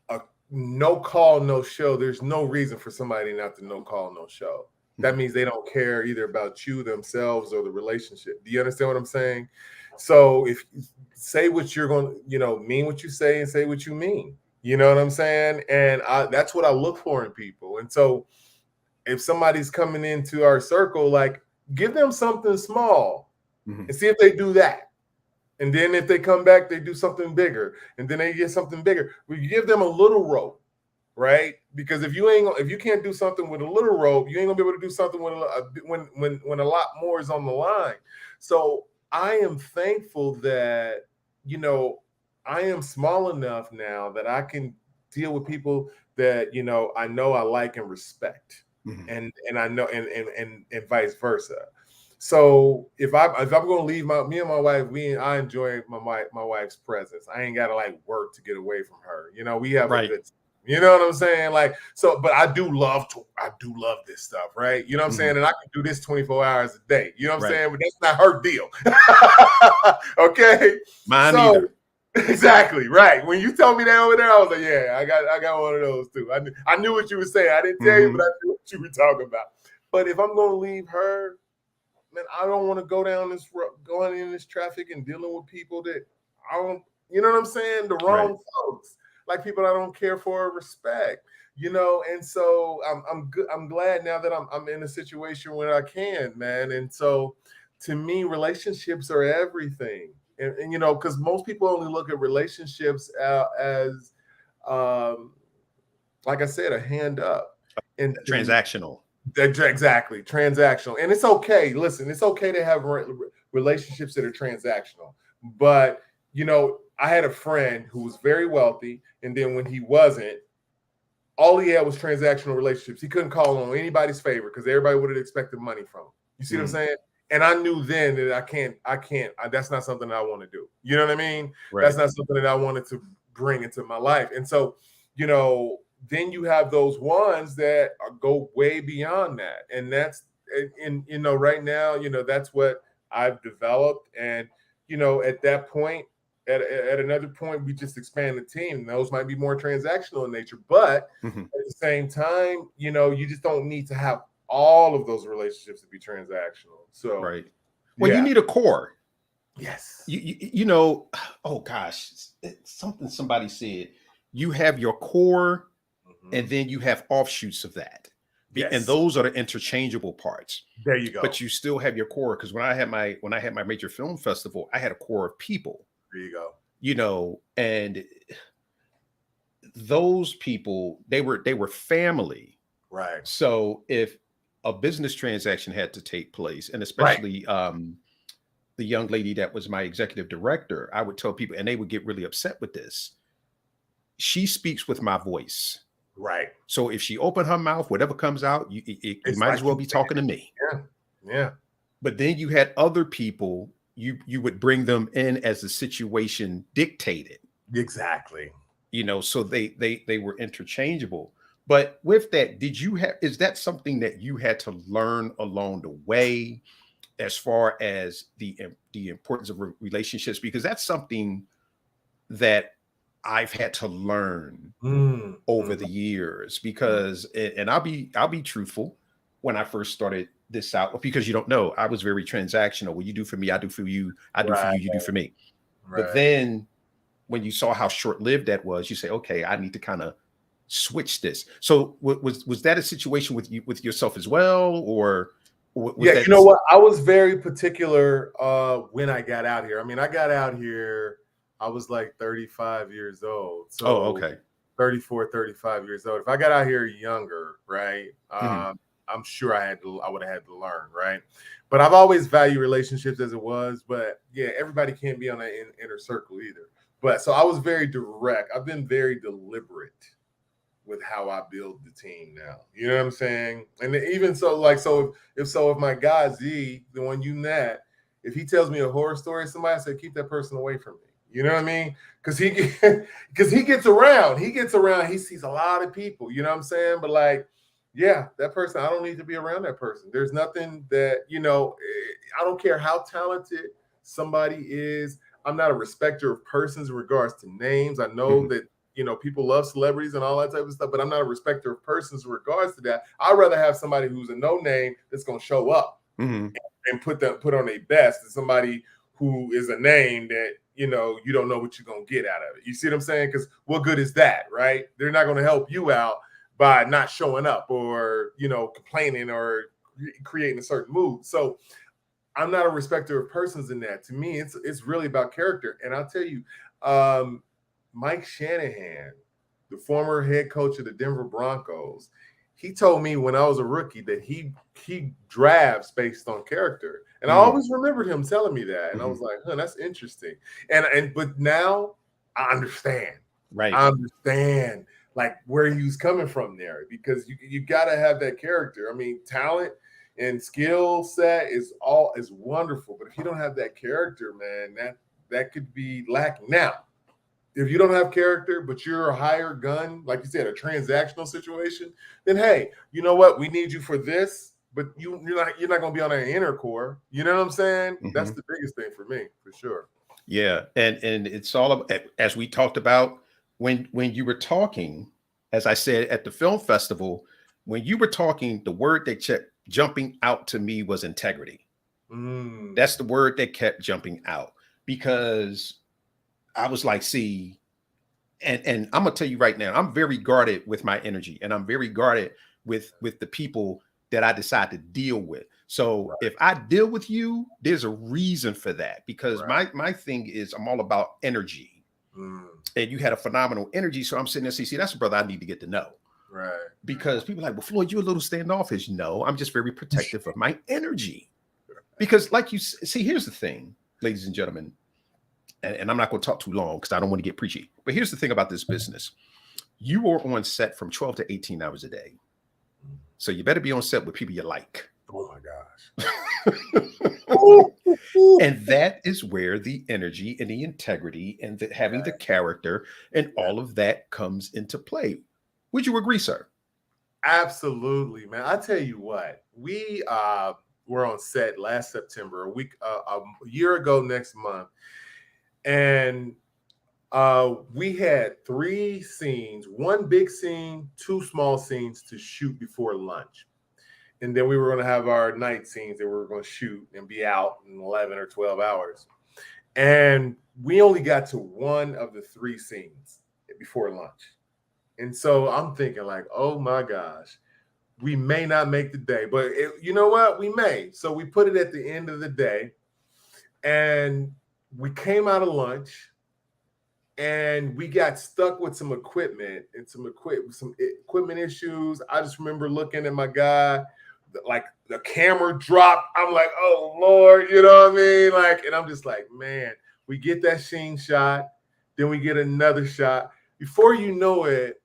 a no call, no show, there's no reason for somebody not to no call, no show. That means they don't care either about you, themselves, or the relationship. Do you understand what I'm saying? So if you say what you're going to, you know, mean what you say and say what you mean. You know what I'm saying? And that's what I look for in people. And so if somebody's coming into our circle, like, give them something small and see if they do that. And then if they come back, they do something bigger. And then they get something bigger. We give them a little rope, right? Because if you can't do something with a little rope, you ain't gonna be able to do something with when a lot more is on the line. So I am thankful that, you know, I am small enough now that I can deal with people that, you know I like and respect, and I know and vice versa. So if I'm going to leave me and my wife, I enjoy my wife's presence. I ain't got to like work to get away from her. You know, we have a good. You know what I'm saying? Like, so, but I do love this stuff, right? You know what I'm saying? And I can do this 24 hours a day. You know what I'm saying? But that's not her deal. Okay. Mine either. Exactly, right. When you told me that over there, I was like, yeah, I got one of those too. I knew what you were saying. I didn't tell you, but I knew what you were talking about. But if I'm going to leave her, man, I don't want to going in this traffic and dealing with people that I don't, you know what I'm saying? The wrong folks, like people I don't care for or respect, you know. And so I'm good. I'm glad now that I'm in a situation where I can, man. And so to me, relationships are everything. And you know, because most people only look at relationships as, like I said, a hand up and transactional. Exactly, transactional. And it's okay. Listen, it's okay to have relationships that are transactional, but you know, I had a friend who was very wealthy, and then when he wasn't, all he had was transactional relationships. He couldn't call on anybody's favor because everybody would have expected money from him. You see what I'm saying? And I knew then that I can't, that's not something that I want to do. You know what I mean? Right. That's not something that I wanted to bring into my life. And so, you know, then you have those ones that go way beyond that. And that's, and you know, right now, you know, that's what I've developed. And, you know, at that point, at another point, we just expand the team. Those might be more transactional in nature, but at the same time, you know, you just don't need to have all of those relationships to be transactional. So, right. Well, you need a core. Yes. You know, oh gosh, something somebody said. You have your core, and then you have offshoots of that. Yes. And those are the interchangeable parts. There you go. But you still have your core, because when I had my major film festival, I had a core of people. There you go. You know, and those people, they were family. Right. So if a business transaction had to take place, and especially the young lady that was my executive director, I would tell people, and they would get really upset with this. She speaks with my voice. Right. So if she opened her mouth, whatever comes out, you might as well be talking to me. Yeah. Yeah. But then you had other people, you would bring them in as the situation dictated. Exactly. You know, so they were interchangeable. But with that, is that something that you had to learn along the way, as far as the importance of relationships? Because that's something that I've had to learn over the years, because, and I'll be truthful, when I first started this out, because you don't know, I was very transactional. What you do for me, I do for you. I do for you, you do for me. Right. But then when you saw how short-lived that was, you say, okay, I need to kind of switch this. So was that a situation with yourself as well, or yeah, you know what? I was very particular when I got out here. I mean, I got out here, I was like 35 years old. So okay. 34, 35 years old. If I got out here younger, right? I'm sure I would have had to learn, right? But I've always valued relationships as it was. But yeah, everybody can't be on that inner circle either. But so I was very direct. I've been very deliberate with how I build the team now. You know what I'm saying? And even so, like, if my guy Z, the one you met, if he tells me a horror story, somebody said, keep that person away from me. You know what I mean? Because he gets around. He sees a lot of people. You know what I'm saying? But like, yeah, that person, I don't need to be around that person. There's nothing that, you know, I don't care how talented somebody is. I'm not a respecter of persons in regards to names. I know that, you know, people love celebrities and all that type of stuff, but I'm not a respecter of persons in regards to that. I'd rather have somebody who's a no name that's going to show up and put on their best than somebody who is a name that, you know, you don't know what you're going to get out of it. You see what I'm saying? Because what good is that, right? They're not going to help you out by not showing up or, you know, complaining or creating a certain mood. So I'm not a respecter of persons in that. To me, it's really about character. And I'll tell you, Mike Shanahan, the former head coach of the Denver Broncos, he told me when I was a rookie that he drafts based on character. And I always remembered him telling me that. And I was like, that's interesting. But now I understand. Right. I understand like where he was coming from there, because you got to have that character. I mean, talent and skill set is wonderful. But if you don't have that character, man, that could be lacking. Now, if you don't have character, but you're a hired gun, like you said, a transactional situation, then hey, you know what? We need you for this, but you're not going to be on an inner core. You know what I'm saying? That's the biggest thing for me, for sure. Yeah, and it's all about, as we talked about when you were talking, as I said at the film festival, when you were talking, the word that kept jumping out to me was integrity. That's the word that kept jumping out, because I was like, see, and I'm gonna tell you right now, I'm very guarded with my energy, and I'm very guarded with the people that I decide to deal with. So if I deal with you, there's a reason for that, because my thing is I'm all about energy. And you had a phenomenal energy. So I'm sitting there saying, see, that's a brother I need to get to know. Right. Because people are like, well, Floyd, you're a little standoffish. No, I'm just very protective of my energy. Because like you see, here's the thing, ladies and gentlemen. and I'm not going to talk too long because I don't want to get preachy. But here's the thing about this business. You are on set from 12 to 18 hours a day. So you better be on set with people you like. Oh my gosh. And that is where the energy and the integrity and having the character and all of that comes into play. Would you agree, sir? Absolutely, man. I tell you what, we were on set last September, a year ago next month, and we had 3 scenes, 1 big scene, 2 small scenes to shoot before lunch. And then we were going to have our night scenes that we were going to shoot and be out in 11 or 12 hours. And we only got to 1 of the 3 scenes before lunch. And so I'm thinking like, oh my gosh, we may not make the day, but you know what? We may. So we put it at the end of the day, and we came out of lunch, and we got stuck with some equipment and some equipment issues. I just remember looking at my guy, like the camera dropped. I'm like, oh Lord, you know what I mean? Like, and I'm just like, man, we get that scene shot, then we get another shot. Before you know it,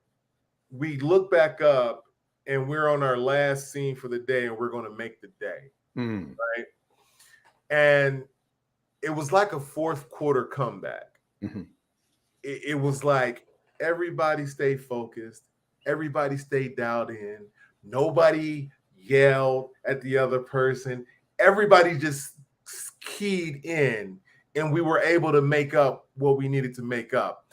we look back up and we're on our last scene for the day, and we're going to make the day, right? And it was like a 4th quarter comeback. Mm-hmm. It was like everybody stayed focused, everybody stayed dialed in, nobody yelled at the other person, everybody just keyed in, and we were able to make up what we needed to make up.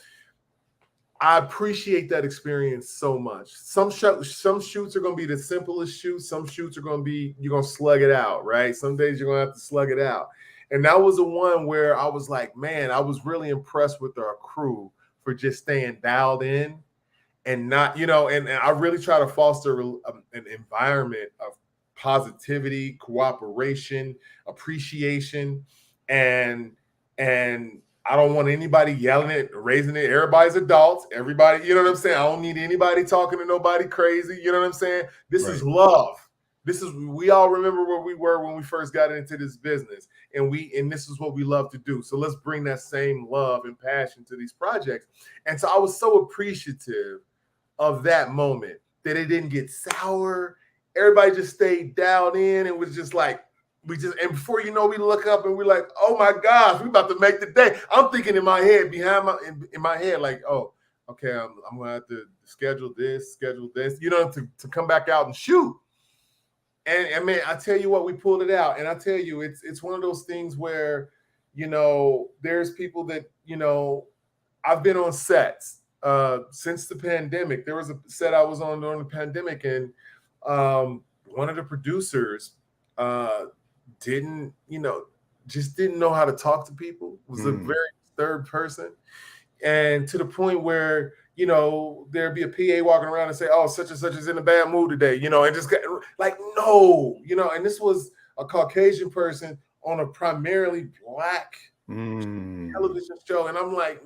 I appreciate that experience so much. Some shoots are going to be the simplest shoots. Some shoots are going to be, you're going to slug it out, right? Some days you're going to have to slug it out. And that was the one where I was like, man, I was really impressed with our crew for just staying dialed in and not, you know, and I really try to foster an environment of positivity, cooperation, appreciation, and I don't want anybody yelling it, raising it. Everybody's adults. Everybody, you know what I'm saying? I don't need anybody talking to nobody crazy. You know what I'm saying? This is love. We all remember where we were when we first got into this business, and this is what we love to do. So let's bring that same love and passion to these projects. And so I was so appreciative of that moment that it didn't get sour. Everybody just stayed dialed in and was just like, and before you know, we look up and we're like, oh my gosh, we're about to make the day. I'm thinking in my head, in my head, like, oh, okay, I'm gonna have to schedule this, you know, to come back out and shoot. And man, I tell you what, we pulled it out. And I tell you, it's one of those things where, you know, there's people that, you know, I've been on sets since the pandemic. There was a set I was on during the pandemic, and one of the producers didn't know how to talk to people, was a very disturbed person. And to the point where, you know, there'd be a PA walking around and say, oh, such and such is in a bad mood today, you know, and just like, no, you know, and this was a Caucasian person on a primarily Black television show. And I'm like,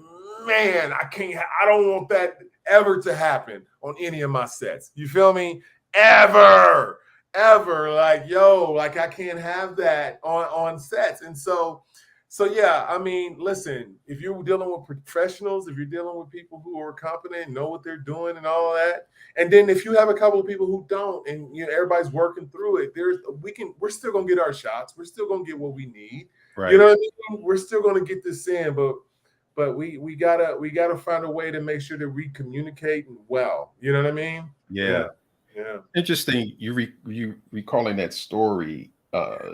man, I don't want that ever to happen on any of my sets. You feel me? Ever. Like, yo, like I can't have that on sets. And so yeah, I mean, listen, if you're dealing with professionals, if you're dealing with people who are competent, know what they're doing and all that, and then if you have a couple of people who don't, and you know everybody's working through it, we're still gonna get our shots, we're still gonna get what we need, right? You know what I mean? We're still gonna get this in, but we gotta find a way to make sure that we communicate well. You know what I mean? Yeah. Interesting. You recalling that story.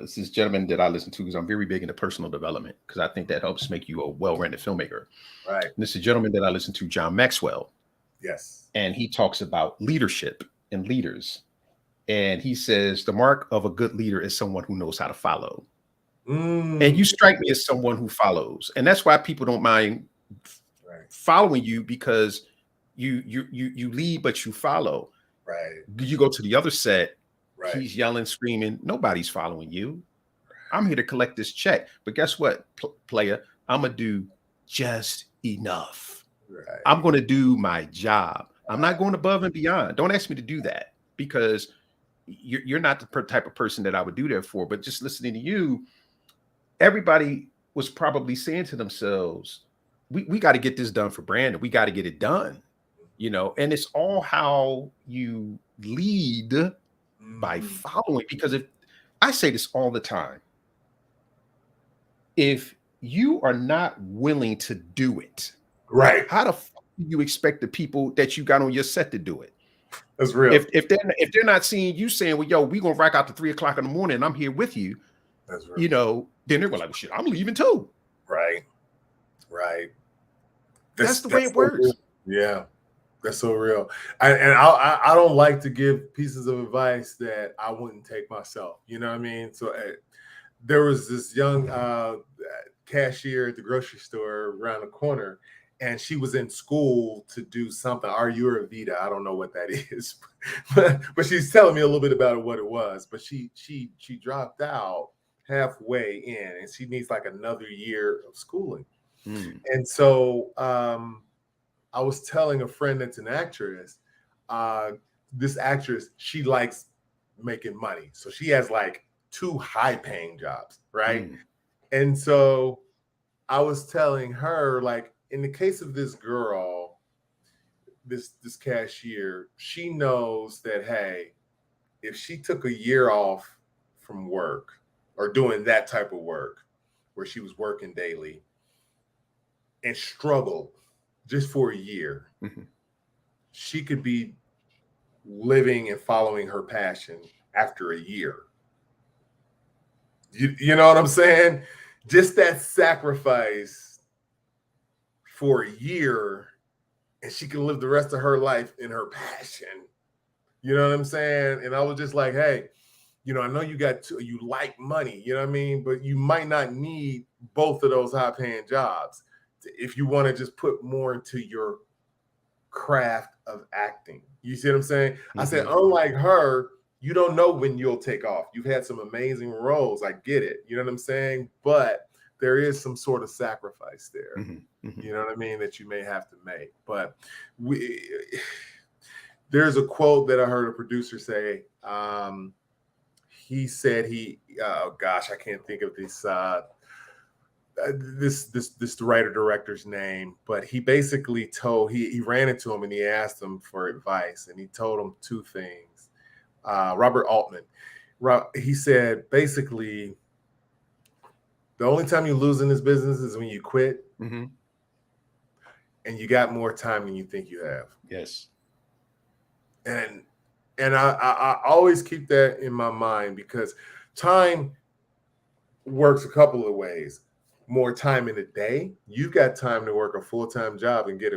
This is gentleman that I listen to because I'm very big into personal development, because I think that helps make you a well-rounded filmmaker. Right. And this is a gentleman that I listen to, John Maxwell. Yes. And he talks about leadership and leaders. And he says the mark of a good leader is someone who knows how to follow. And you strike me as someone who follows. And that's why people don't mind following you, because you lead, but you follow. Right. You go to the other set. Right. He's yelling, screaming. Nobody's following you. I'm here to collect this check. But guess what, player? I'm going to do just enough. Right. I'm going to do my job. I'm not going above and beyond. Don't ask me to do that, because you're not the type of person that I would do that for. But just listening to you, everybody was probably saying to themselves, we got to get this done for Brandon. We got to get it done, you know, and it's all how you lead by following. Because if I say this all the time, if you are not willing to do it, right, how the fuck do you expect the people that you got on your set to do it? That's real. If they're not seeing you saying, well, yo, we gonna rock out to 3 o'clock in the morning and I'm here with you, That's real. you know, then they're like, shit, I'm leaving too. Right. That's the way it works. Real. Yeah, that's so real. I don't like to give pieces of advice that I wouldn't take myself. You know what I mean? So there was this young cashier at the grocery store around the corner, and she was in school to do something. Are you a Vita? I don't know what that is, but she's telling me a little bit about what it was. But she dropped out halfway in, and she needs like another year of schooling. And so I was telling a friend that's an actress, this actress, she likes making money. So she has like 2 high-paying jobs, right? And so I was telling her, like, in the case of this girl, this cashier, she knows that, hey, if she took a year off from work or doing that type of work where she was working daily and struggled just for a year, she could be living and following her passion after a year. You know what I'm saying? Just that sacrifice for a year, and she can live the rest of her life in her passion. You know what I'm saying? And I was just like, hey, you know, I know you like money, you know what I mean? But you might not need both of those high-paying jobs if you want to just put more into your craft of acting. You see what I'm saying? I said, unlike her, you don't know when you'll take off. You've had some amazing roles. I get it. You know what I'm saying? But there is some sort of sacrifice there. You know what I mean? That you may have to make. But there's a quote that I heard a producer say. He said oh gosh, I can't think of this writer director's name, but he basically told, he ran into him and he asked him for advice, and he told him 2 things. Robert Altman, he said, basically, the only time you lose in this business is when you quit, and you got more time than you think you have. Yes. And I always keep that in my mind, because time works a couple of ways. More time in a day, you've got time to work a full-time job and get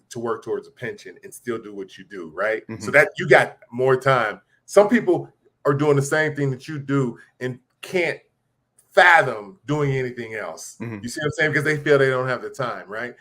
to work towards a pension and still do what you do, right? So that you got more time. Some people are doing the same thing that you do and can't fathom doing anything else. You see what I'm saying? Because they feel they don't have the time, right?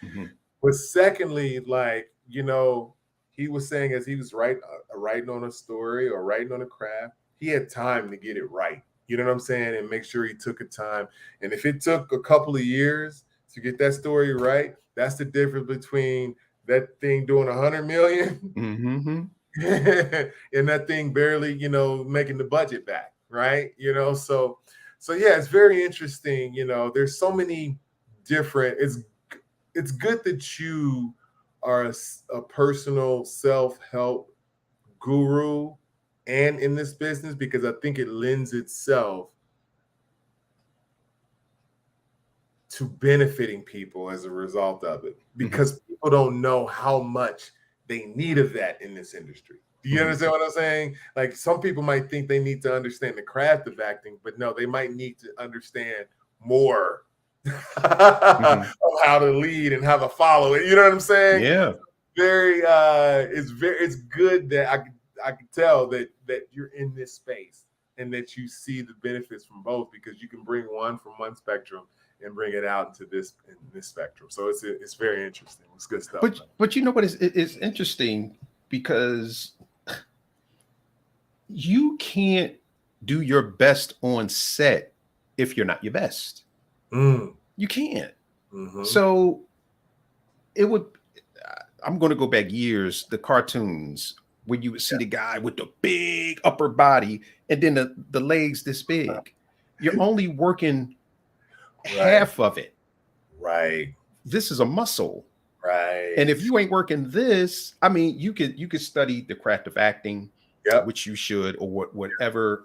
But secondly, like, you know, he was saying, as he was writing on a story or writing on a craft, he had time to get it right. You know what I'm saying? And make sure he took a time. And if it took a couple of years to get that story right, that's the difference between that thing doing 100 million and that thing barely, you know, making the budget back, right? You know, so yeah, it's very interesting. You know, there's so many different. It's good that you are a personal self-help guru and in this business, because I think it lends itself to benefiting people as a result of it, because people don't know how much they need of that in this industry. Do you understand what I'm saying? Like, some people might think they need to understand the craft of acting, but no, they might need to understand more of how to lead and how to follow it. You know what I'm saying? Yeah. It's good that I can tell that you're in this space and that you see the benefits from both, because you can bring one from one spectrum and bring it out into this spectrum. So it's very interesting. It's good stuff. But you know what is interesting, because you can't do your best on set if you're not your best. You can't. So I'm going to go back years, the cartoons, where you would see the guy with the big upper body and then the legs this big. You're only working half of it. Right. This is a muscle. Right. And if you ain't working this, I mean, you could study the craft of acting, Yep. which you should, or whatever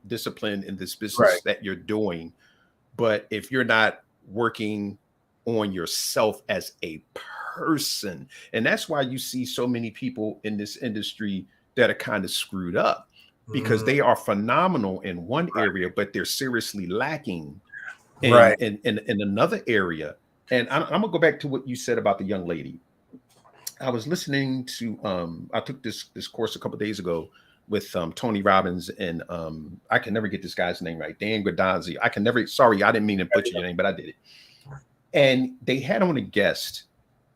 discipline in this business that you're doing. But if you're not working on yourself as a person, and that's why you see so many people in this industry that are kind of screwed up, because they are phenomenal in one area, but they're seriously lacking in another area. And I'm gonna go back to what you said about the young lady. I was listening to I took this course a couple of days ago with Tony Robbins, and I can never get this guy's name right, Dan Gradazzi. I can never, sorry, I didn't mean to butcher your name, but I did it. And they had on a guest,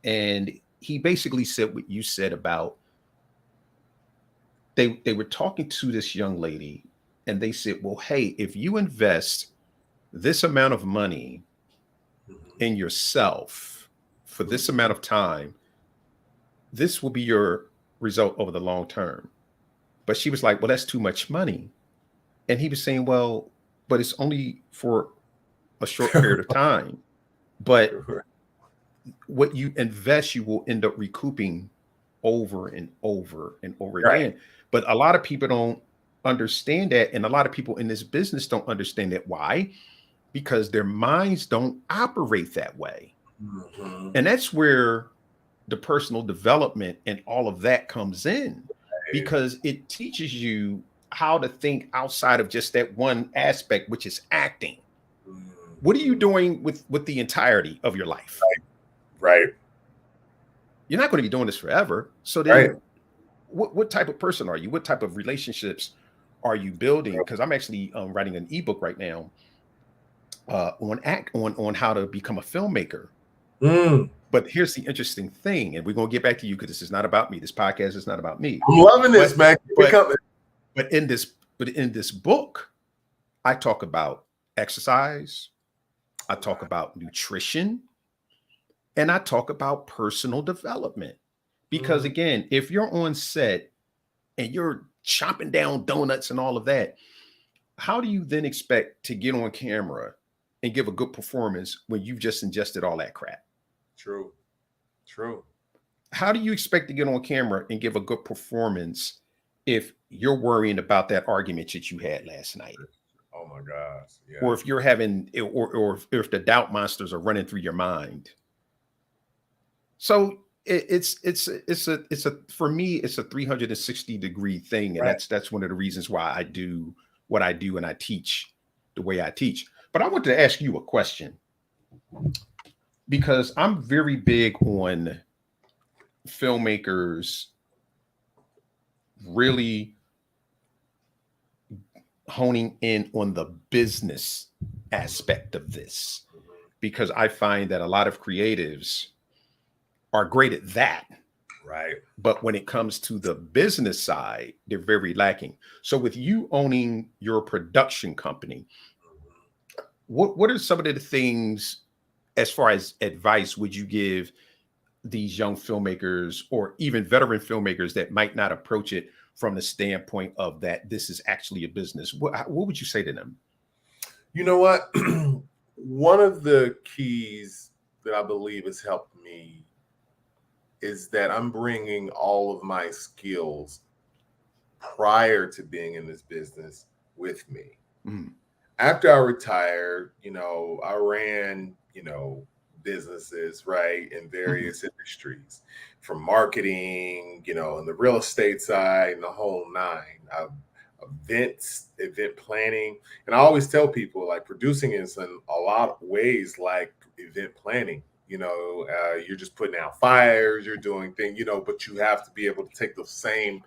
and he basically said what you said about they were talking to this young lady, and they said, well, hey, if you invest this amount of money in yourself for this amount of time, this will be your result over the long term. But she was like, well, that's too much money. And he was saying, well, but it's only for a short period of time. But what you invest, you will end up recouping over and over and over again. But a lot of people don't understand that. And a lot of people in this business don't understand that. Why? Because their minds don't operate that way. And that's where the personal development and all of that comes in, because it teaches you how to think outside of just that one aspect, which is acting. What are you doing with the entirety of your life? Right. You're not going to be doing this forever. So then what type of person are you? What type of relationships are you building? Because I'm actually writing an ebook right now on how to become a filmmaker. But here's the interesting thing, and we're going to get back to you because this is not about me. This podcast is not about me. I'm loving this, man. But in this book, I talk about exercise, I talk about nutrition, and I talk about personal development. Because again, if you're on set and you're chopping down donuts and all of that, how do you then expect to get on camera and give a good performance when you've just ingested all that crap? True. How do you expect to get on camera and give a good performance if you're worrying about that argument that you had last night? Oh my gosh. Yeah. Or if you're having, or if the doubt monsters are running through your mind. So it's for me, it's a 360-degree thing. And that's one of the reasons why I do what I do and I teach the way I teach. But I want to ask you a question, because I'm very big on filmmakers really honing in on the business aspect of this, because I find that a lot of creatives are great at that. Right. But when it comes to the business side, they're very lacking. So with you owning your production company, what are some of the things, as far as advice, would you give these young filmmakers or even veteran filmmakers that might not approach it from the standpoint of that this is actually a business? What would you say to them? You know what? One of the keys that I believe has helped me is that I'm bringing all of my skills prior to being in this business with me. After I retired, I ran, businesses, right, in various industries, from marketing, in the real estate side, and the whole nine. Event planning. And I always tell people, like, producing is in a lot of ways like event planning. You're just putting out fires, you're doing things, but you have to be able to take those same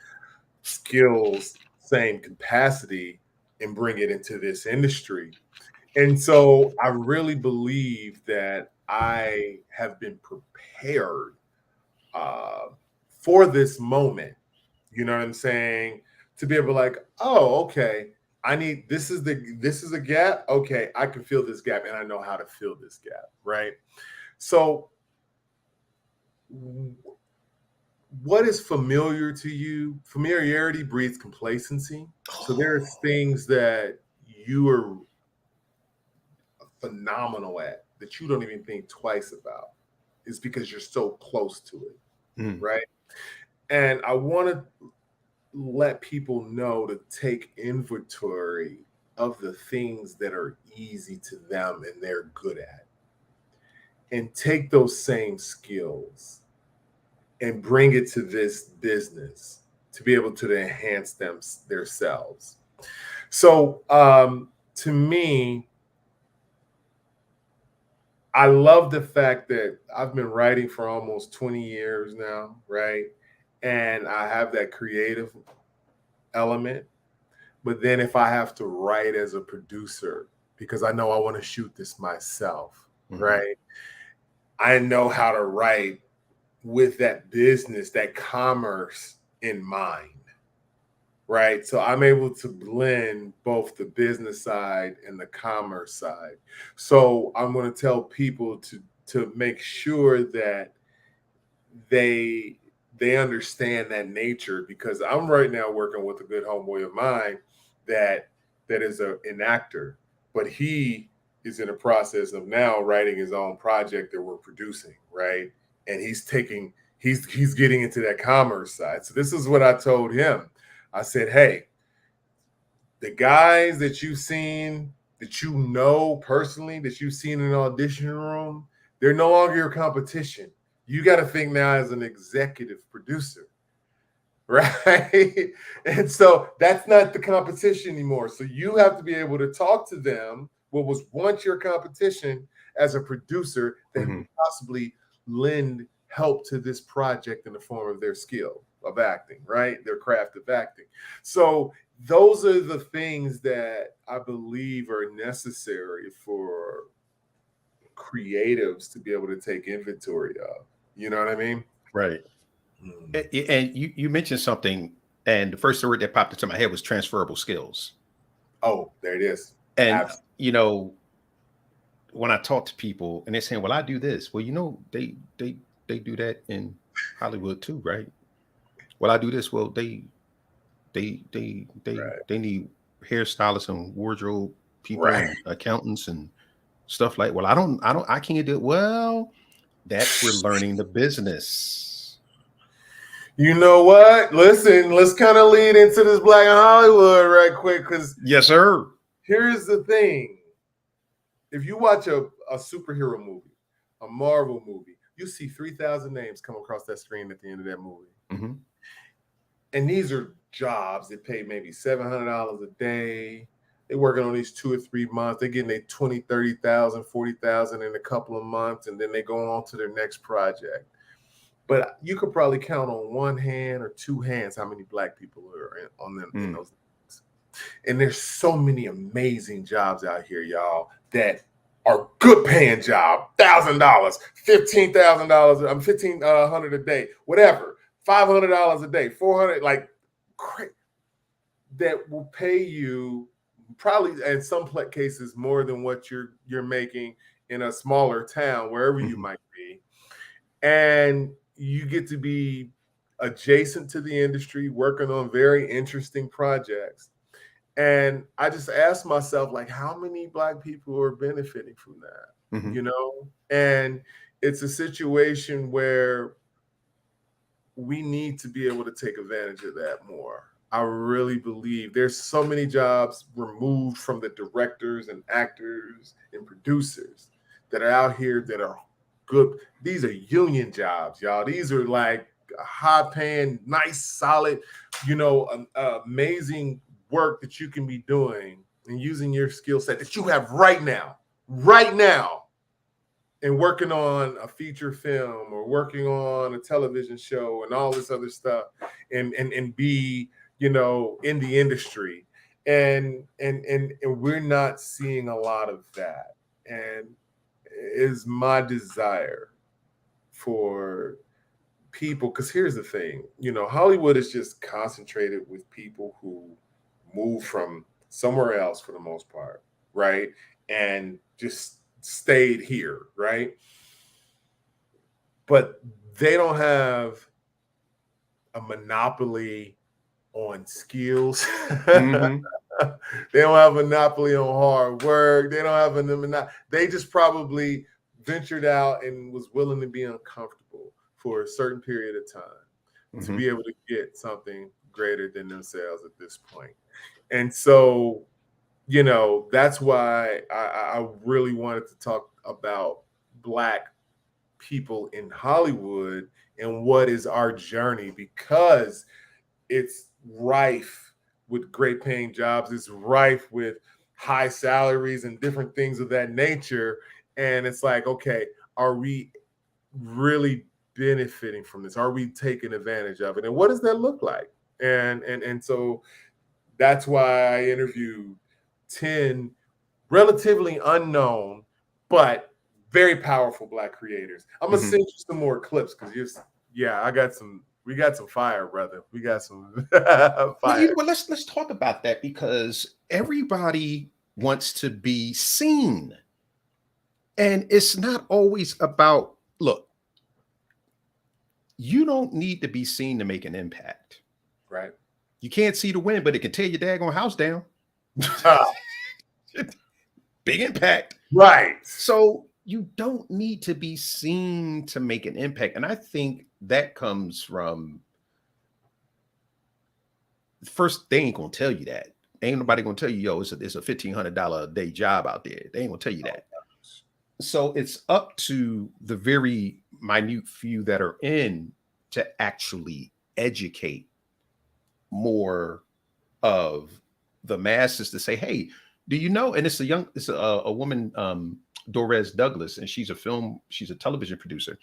skills, same capacity, and bring it into this industry. And so I really believe that I have been prepared for this moment. You know what I'm saying? To be able to, like, oh, okay, this is a gap. Okay, I can fill this gap, and I know how to fill this gap, right? So what is familiar to you? Familiarity breeds complacency. So there's things that you are phenomenal at that you don't even think twice about is because you're so close to it, right? And I want to let people know to take inventory of the things that are easy to them and they're good at, and take those same skills and bring it to this business to be able to enhance themselves. So to me, I love the fact that I've been writing for almost 20 years now, right? And I have that creative element. But then if I have to write as a producer, because I know I want to shoot this myself, right? I know how to write with that business, that commerce in mind, right? So I'm able to blend both the business side and the commerce side. So I'm going to tell people to make sure that they understand that nature, because I'm right now working with a good homeboy of mine that is an actor, but he is in a process of now writing his own project that we're producing, right? And he's getting into that commerce side. So this is what I told him. I said, hey, the guys that you've seen, that you know personally, that you've seen in an audition room, they're no longer your competition. You got to think now as an executive producer, right? And so that's not the competition anymore. So you have to be able to talk to them, what was once your competition, as a producer that can possibly lend help to this project in the form of their skill of acting, right? Their craft of acting. So those are the things that I believe are necessary for creatives to be able to take inventory of. You know what I mean? Right. And you mentioned something, and the first word that popped into my head was transferable skills. Oh, there it is. And, Absolutely. you know, when I talk to people and they're saying, well, I do this. Well, you know, they do that in Hollywood too, right? Well, I do this. Well, they need hairstylists and wardrobe people and accountants and stuff like, well, I can't do it. Well, that's where learning the business. You know what? Listen, let's kind of lead into this Black in Hollywood right quick, because yes, sir. Here's the thing. If you watch a superhero movie, a Marvel movie, you see 3,000 names come across that screen at the end of that movie. And these are jobs that pay maybe $700 a day. They're working on these 2 or 3 months. They're getting their 20, 30,000, 40,000 in a couple of months, and then they go on to their next project. But you could probably count on one hand or two hands how many Black people are on them in those. And there's so many amazing jobs out here, y'all, that are good paying job, $1,000, $15,000, $1,500 a day, whatever, $500 a day, $400, like that will pay you probably in some cases more than what you're making in a smaller town, wherever you might be. And you get to be adjacent to the industry, working on very interesting projects. And I just asked myself, like, how many Black people are benefiting from that? You know? And it's a situation where we need to be able to take advantage of that more. I really believe there's so many jobs removed from the directors and actors and producers that are out here that are good. These are union jobs, y'all. These are like high paying, nice, solid, you know, amazing work that you can be doing and using your skill set that you have right now, and working on a feature film or working on a television show and all this other stuff, and be, you know, in the industry. And we're not seeing a lot of that. And is my desire for people, because here's the thing, you know, Hollywood is just concentrated with people who move from somewhere else for the most part, right? And just stayed here, right? But they don't have a monopoly on skills. They don't have a monopoly on hard work. They don't have a monopoly. They just probably ventured out and was willing to be uncomfortable for a certain period of time to be able to get something greater than themselves at this point. And so, you know, that's why I really wanted to talk about Black people in Hollywood and what is our journey, because it's rife with great paying jobs. It's rife with high salaries and different things of that nature. And it's like, okay, are we really benefiting from this? Are we taking advantage of it? And what does that look like? And so that's why I interviewed 10 relatively unknown, but very powerful Black creators. I'm gonna send you some more clips because we got some fire, brother. We got some fire. Well, let's talk about that, because everybody wants to be seen. And it's not always about, look, you don't need to be seen to make an impact. Right. You can't see the wind, but it can tear your daggone house down. Big impact. Right. So you don't need to be seen to make an impact. And I think that comes from, first, they ain't gonna tell you that. Ain't nobody gonna tell you, yo, it's a $1,500 a day job out there. They ain't gonna tell you that. So it's up to the very minute few that are in to actually educate more of the masses to say, hey, do you know? And it's a woman, Micheaux Douglass, and she's a television producer.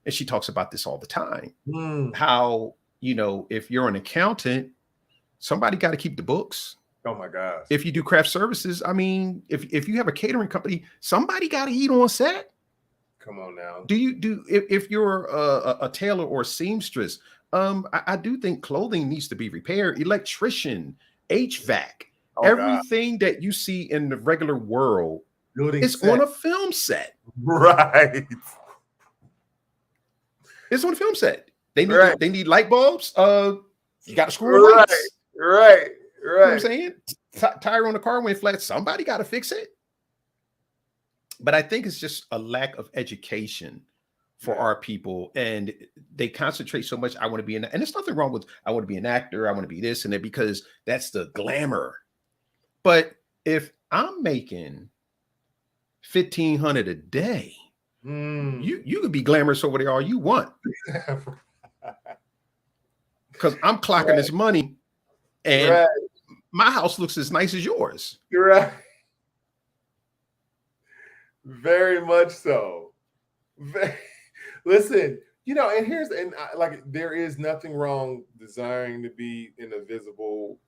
And she talks about this all the time. How, you know, if you're an accountant, somebody got to keep the books. Oh my gosh. If you do craft services, I mean, if you have a catering company, somebody got to eat on set. Come on now. If you're a tailor or a seamstress, I do think clothing needs to be repaired. Electrician, HVAC, everything that you see in the regular world is on a film set. Right. It's on a film set. They need light bulbs. You got to screw lights. Right. You know what I'm saying? Tire on the car went flat. Somebody got to fix it. But I think it's just a lack of education for our people, and they concentrate so much. I want to be and there's nothing wrong with I want to be an actor. I want to be this and that, because that's the glamour. But if I'm making $1,500 a day, you could be glamorous over there all you want, because I'm clocking this money, and my house looks as nice as yours. You're right. Very much so. Listen, you know, there is nothing wrong desiring to be in a visible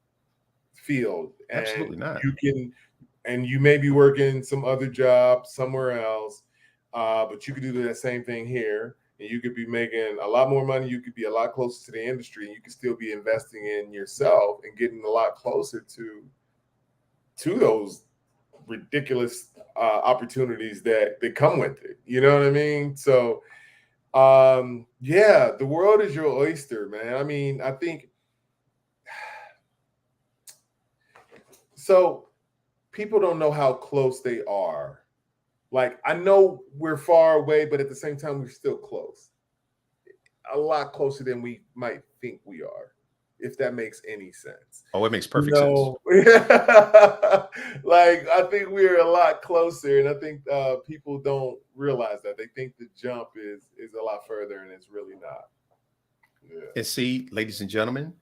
field. And absolutely not. You may be working some other job somewhere else, but you could do that same thing here, and you could be making a lot more money. You could be a lot closer to the industry, and you could still be investing in yourself and getting a lot closer to those ridiculous opportunities that come with it. You know what I mean? So the world is your oyster, man. I mean, I think so. People don't know how close they are. Like, I know we're far away, but at the same time, we're still close. A lot closer than we might think we are, if that makes any sense. Oh, it makes perfect sense. Like, I think we're a lot closer, and I think people don't realize that. They think the jump is a lot further, and it's really not. Yeah. And see, ladies and gentlemen,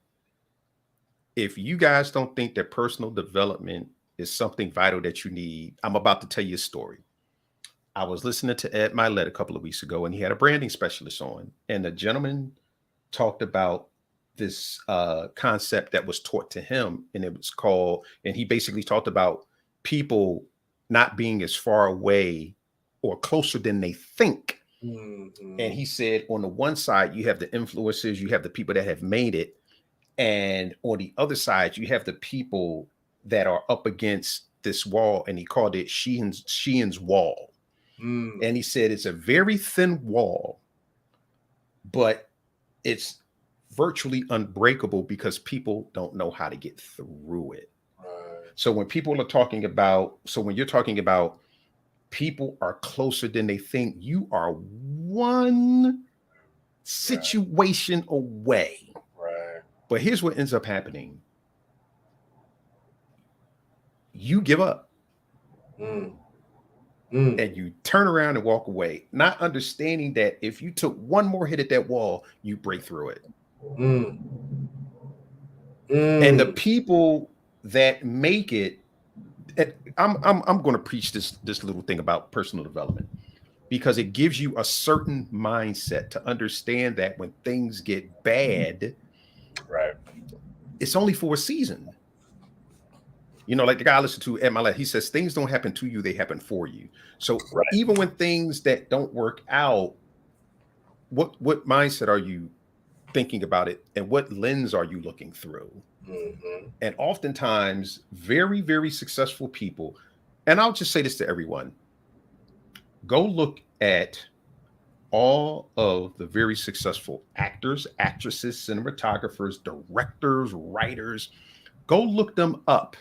if you guys don't think that personal development is something vital that you need, I'm about to tell you a story. I was listening to Ed Milet a couple of weeks ago, and he had a branding specialist on, and the gentleman talked about this concept that was taught to him, and it was called, and he basically talked about people not being as far away or closer than they think. And he said, on the one side, you have the influencers, you have the people that have made it, and on the other side, you have the people that are up against this wall, and he called it Sheehan's wall. And he said it's a very thin wall, but it's virtually unbreakable because people don't know how to get through it. So when people are talking about, so when you're talking about people are closer than they think, you are one situation away. Right. But here's what ends up happening. You give up and you turn around and walk away, not understanding that if you took one more hit at that wall, you break through it. And the people that make it, I'm going to preach this little thing about personal development, because it gives you a certain mindset to understand that when things get bad, right, it's only for a season. You know, like the guy I listened to at my left, he says things don't happen to you, they happen for you. So even when things that don't work out, what mindset are you thinking about it, and what lens are you looking through? And oftentimes very, very successful people, and I'll just say this to everyone, go look at all of the very successful actors, actresses, cinematographers, directors, writers. Go look them up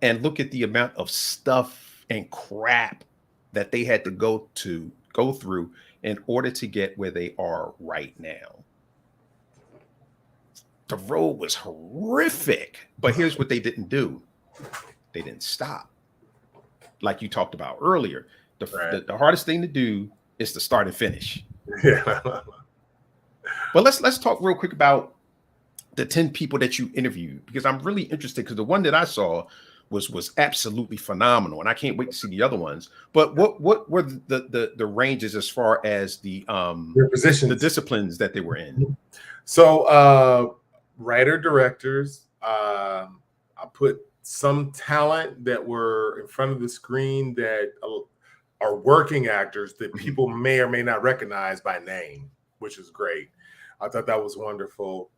and look at the amount of stuff and crap that they had to go through in order to get where they are right now. The road was horrific, but here's what they didn't do. They didn't stop. Like you talked about earlier, the hardest thing to do is to start and finish. Yeah. But let's talk real quick about the 10 people that you interviewed, because I'm really interested, because the one that I saw was absolutely phenomenal, and I can't wait to see the other ones. But what were the ranges as far as the positions, the disciplines that they were in? So writer directors, I put some talent that were in front of the screen that are working actors that people may or may not recognize by name, which is great. I thought that was wonderful.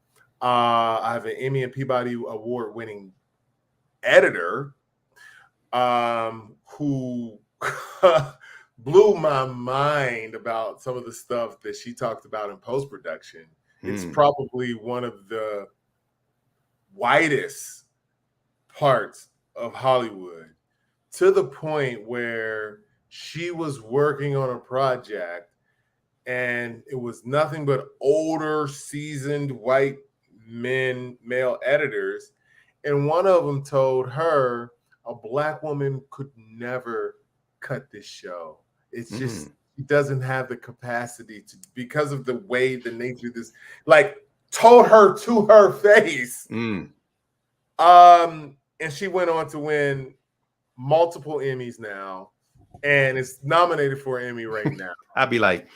I have an Emmy and Peabody Award-winning editor who blew my mind about some of the stuff that she talked about in post-production. It's probably one of the widest parts of Hollywood, to the point where she was working on a project and it was nothing but older, seasoned white male editors. And one of them told her a Black woman could never cut this show. It's just, she doesn't have the capacity to, because of the way, the nature of this, like told her to her face. And she went on to win multiple Emmys now, and is nominated for an Emmy right now. I'd be like,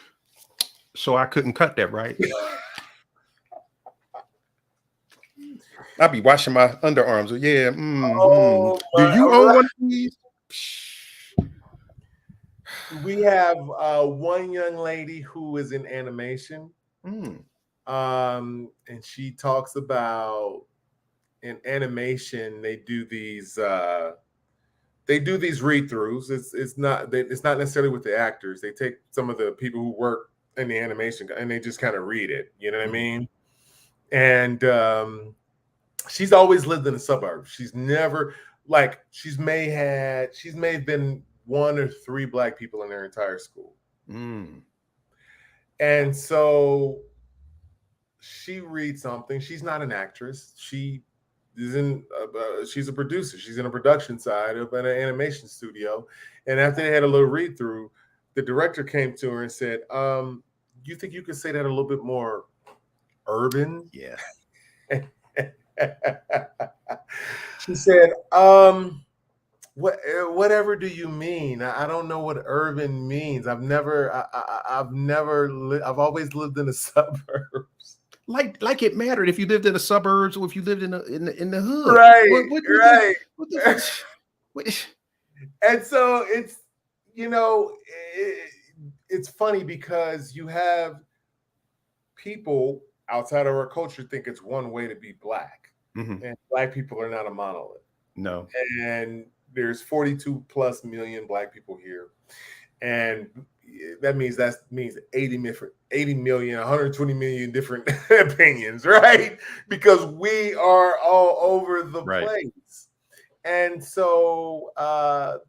so I couldn't cut that, right? I'd be washing my underarms. Yeah. Do you own one of these? We have one young lady who is in animation. And she talks about, in animation, they do these read-throughs. It's not necessarily with the actors. They take some of the people who work in the animation and they just kind of read it. You know what I mean? And she's always lived in the suburbs. She's never, like, she's may have been one or three Black people in their entire school. And so she reads something. She's not an actress. She's a producer. She's in a production side of an animation studio. And after they had a little read through, the director came to her and said, you think you could say that a little bit more urban? Yeah. She said, whatever do you mean? I don't know what urban means. I've always lived in the suburbs. Like it mattered if you lived in the suburbs or if you lived in the hood. Right. What? And so it's, you know, it's funny because you have people outside of our culture think it's one way to be Black, and Black people are not a monolith. No. And there's 42+ million Black people here. And, that means 80 million, 120 million different opinions, right? Because we are all over the place. And so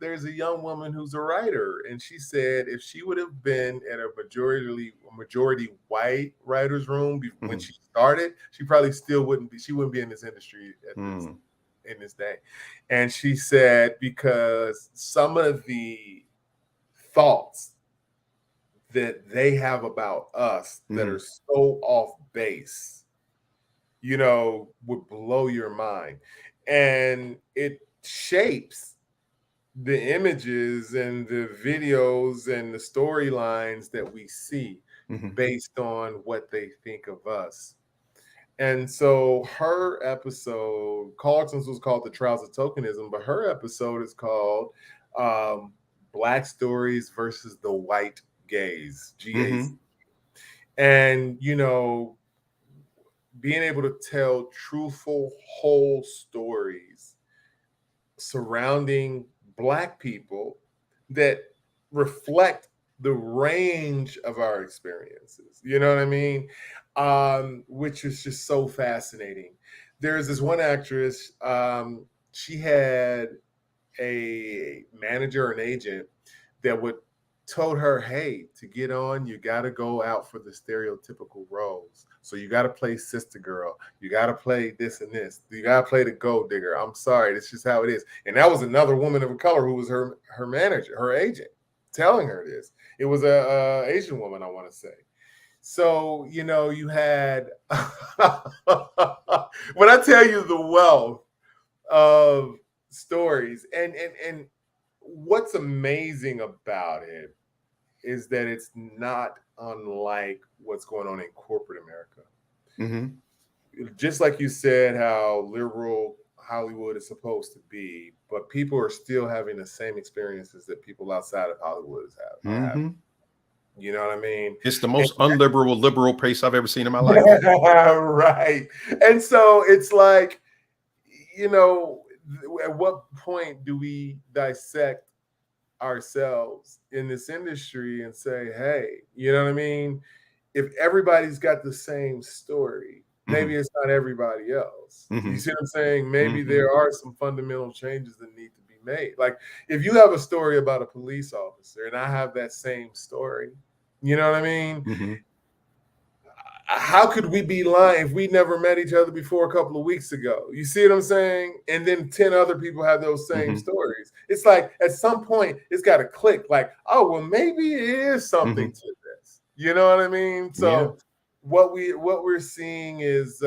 there's a young woman who's a writer, and she said if she would have been at a majority white writers' room when she started, she probably still wouldn't be. She wouldn't be in this industry in this day. And she said because some of the thoughts that they have about us that are so off base, you know, would blow your mind. And it shapes the images and the videos and the storylines that we see based on what they think of us. And so her episode, Carlton's was called The Trials of Tokenism, but her episode is called Black Stories versus the White Gaze, GAZ. And, you know, being able to tell truthful, whole stories surrounding Black people that reflect the range of our experiences, you know what I mean? Which is just so fascinating. There's this one actress, she had a manager, an agent that would told her, hey, to get on, you got to go out for the stereotypical roles. So you got to play sister girl. You got to play this and this. You got to play the gold digger. I'm sorry. That's just how it is. And that was another woman of color who was her manager, her agent, telling her this. It was a Asian woman, I want to say. So, you know, you had, when I tell you the wealth of stories and what's amazing about it is that it's not unlike what's going on in corporate America. Just like you said, how liberal Hollywood is supposed to be, but people are still having the same experiences that people outside of Hollywood have. You know what I mean? It's the most unliberal liberal place I've ever seen in my life. Right. And so it's like, you know, at what point do we dissect ourselves in this industry and say, hey, you know what I mean? If everybody's got the same story, maybe it's not everybody else. You see what I'm saying? Maybe there are some fundamental changes that need to be made. Like if you have a story about a police officer and I have that same story, you know what I mean? How could we be lying if we never met each other before a couple of weeks ago? You see what I'm saying? And then 10 other people have those same stories. It's like at some point it's got to click like, oh, well, maybe it is something to this. You know what I mean? So what we're seeing is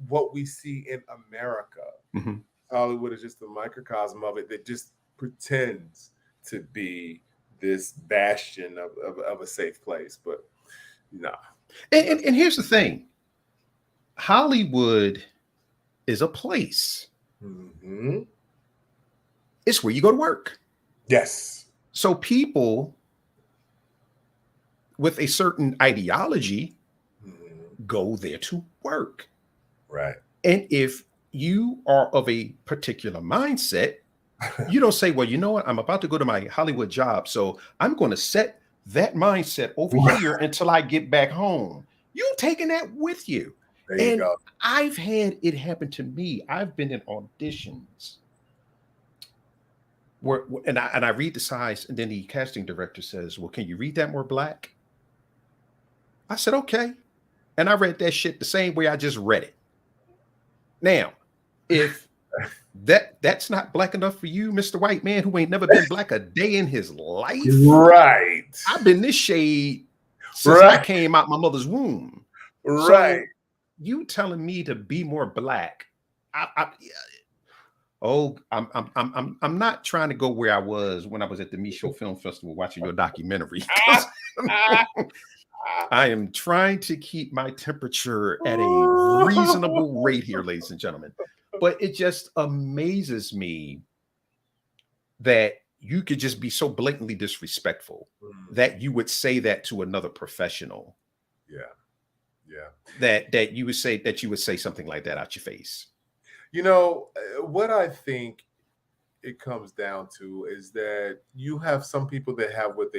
what we see in America. Hollywood is just a microcosm of it that just pretends to be this bastion of a safe place, but nah. And here's the thing. Hollywood is a place. It's where you go to work. Yes. So people with a certain ideology go there to work. Right. And if you are of a particular mindset, you don't say, well, you know what? I'm about to go to my Hollywood job, so I'm going to set that mindset over here until I get back home. You're taking that with you. There you go. I've had it happen to me. I've been in auditions where, and I read the size, and then the casting director says, well, can you read that more Black? I said, okay. And I read that shit the same way I just read it. Now, if that's not Black enough for you, Mr. White Man, who ain't never been Black a day in his life. Right. I've been this shade since I came out my mother's womb. Right. So you telling me to be more Black? I'm not trying to go where I was when I was at the Micheaux Film Festival watching your documentary. I am trying to keep my temperature at a reasonable rate here, ladies and gentlemen. But it just amazes me that you could just be so blatantly disrespectful that you would say that to another professional. That you would say something like that out your face. You know, what I think it comes down to is that you have some people that have what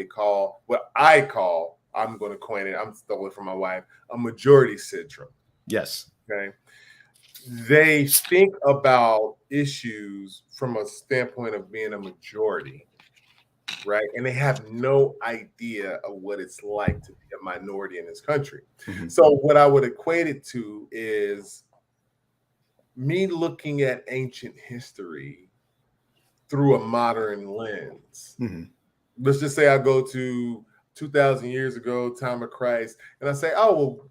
I call, I'm going to coin it, I'm stolen from my wife, a majority syndrome. Yes. Okay. They think about issues from a standpoint of being a majority, right? And they have no idea of what it's like to be a minority in this country. Mm-hmm. So what I would equate it to is me looking at ancient history through a modern lens. Mm-hmm. Let's just say I go to 2,000 years ago, time of Christ, and I say, oh, well,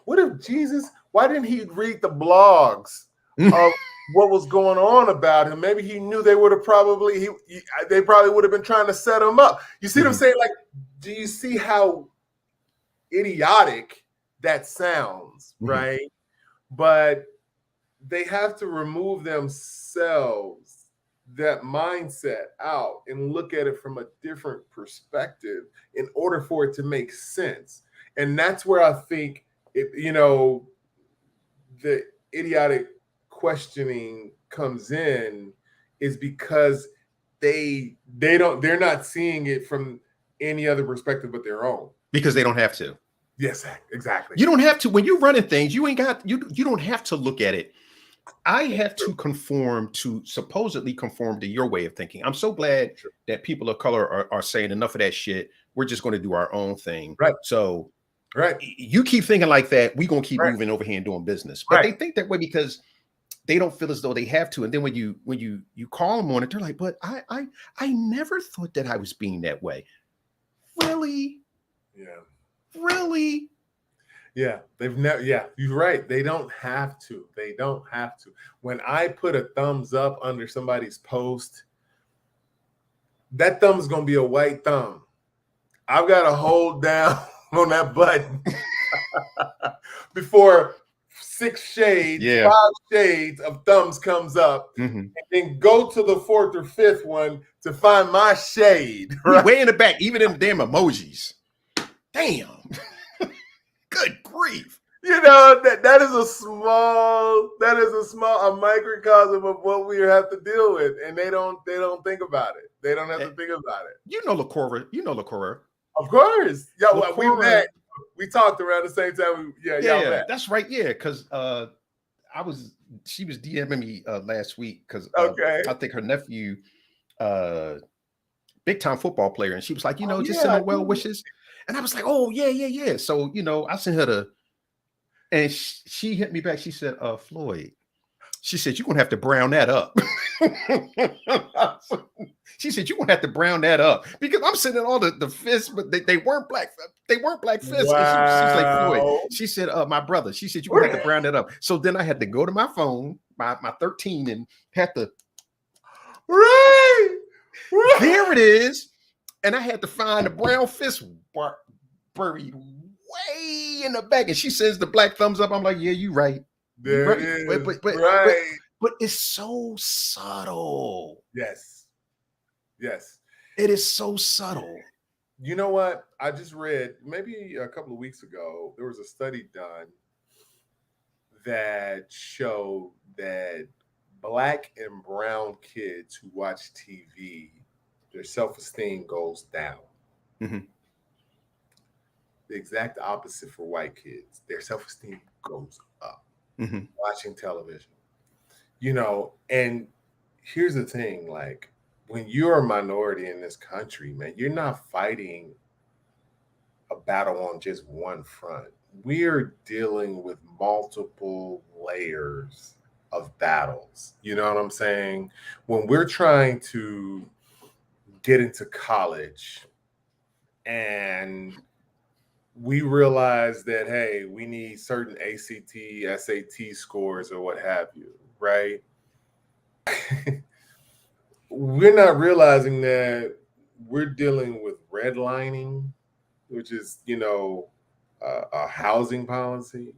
what if Jesus, why didn't he read the blogs of what was going on about him? Maybe he knew they would have probably, they probably would have been trying to set him up. You see what I'm saying? Like, do you see how idiotic that sounds, right? But they have to remove themselves, that mindset out, and look at it from a different perspective in order for it to make sense. And that's where I think the idiotic questioning comes in, is because they're not seeing it from any other perspective but their own. Because they don't have to. Yes, exactly. You don't have to. When you're running things, you don't have to look at it. I have to supposedly conform to your way of thinking. I'm so glad that people of color are saying enough of that shit. We're just going to do our own thing. Right. So right. You keep thinking like that, we're going to keep moving over here and doing business. But they think that way because they don't feel as though they have to. And then when you call them on it, they're like, but I never thought that I was being that way. Really? Yeah. Really? Yeah, they've never. Yeah, you're right. They don't have to. They don't have to. When I put a thumbs up under somebody's post, that thumb is going to be a white thumb. I've got to hold down on that button before 5 shades of thumbs comes up, and then go to the 4th or 5th one to find my shade. Right? Way in the back, even in the damn emojis. Damn. Good grief. That is a microcosm of what we have to deal with. And they don't think about it. They don't have to think about it. LaCora. Of course. Yeah, well, we met. We talked around the same time. Y'all met. That's right. Yeah, because she was DMing me last week because I think her nephew, big time football player, and she was like, just send her well wishes. And I was like, oh, yeah. So, I sent her and she hit me back. She said, Floyd, she said, you're going to have to brown that up. She said, you're going to have to brown that up because I'm sending all the fists, but they weren't black. They weren't black fists. Wow. She was like, Floyd, she said, my brother, she said, you're going to have to brown that up. So then I had to go to my phone, my 13, and had to, there it is. And I had to find the brown fist buried way in the back. And she says the black thumbs up. I'm like, yeah, you're right. There it is. But it's so subtle. Yes. It is so subtle. You know what? I just read maybe a couple of weeks ago, there was a study done that showed that Black and brown kids who watch TV, their self-esteem goes down. Mm-hmm. The exact opposite for white kids. Their self-esteem goes up watching television. And here's the thing, like, when you're a minority in this country, man, you're not fighting a battle on just one front. We're dealing with multiple layers of battles. You know what I'm saying? When we're trying to get into college and we realize that, hey, we need certain ACT, SAT scores or what have you, right? We're not realizing that we're dealing with redlining, which is, a housing policy.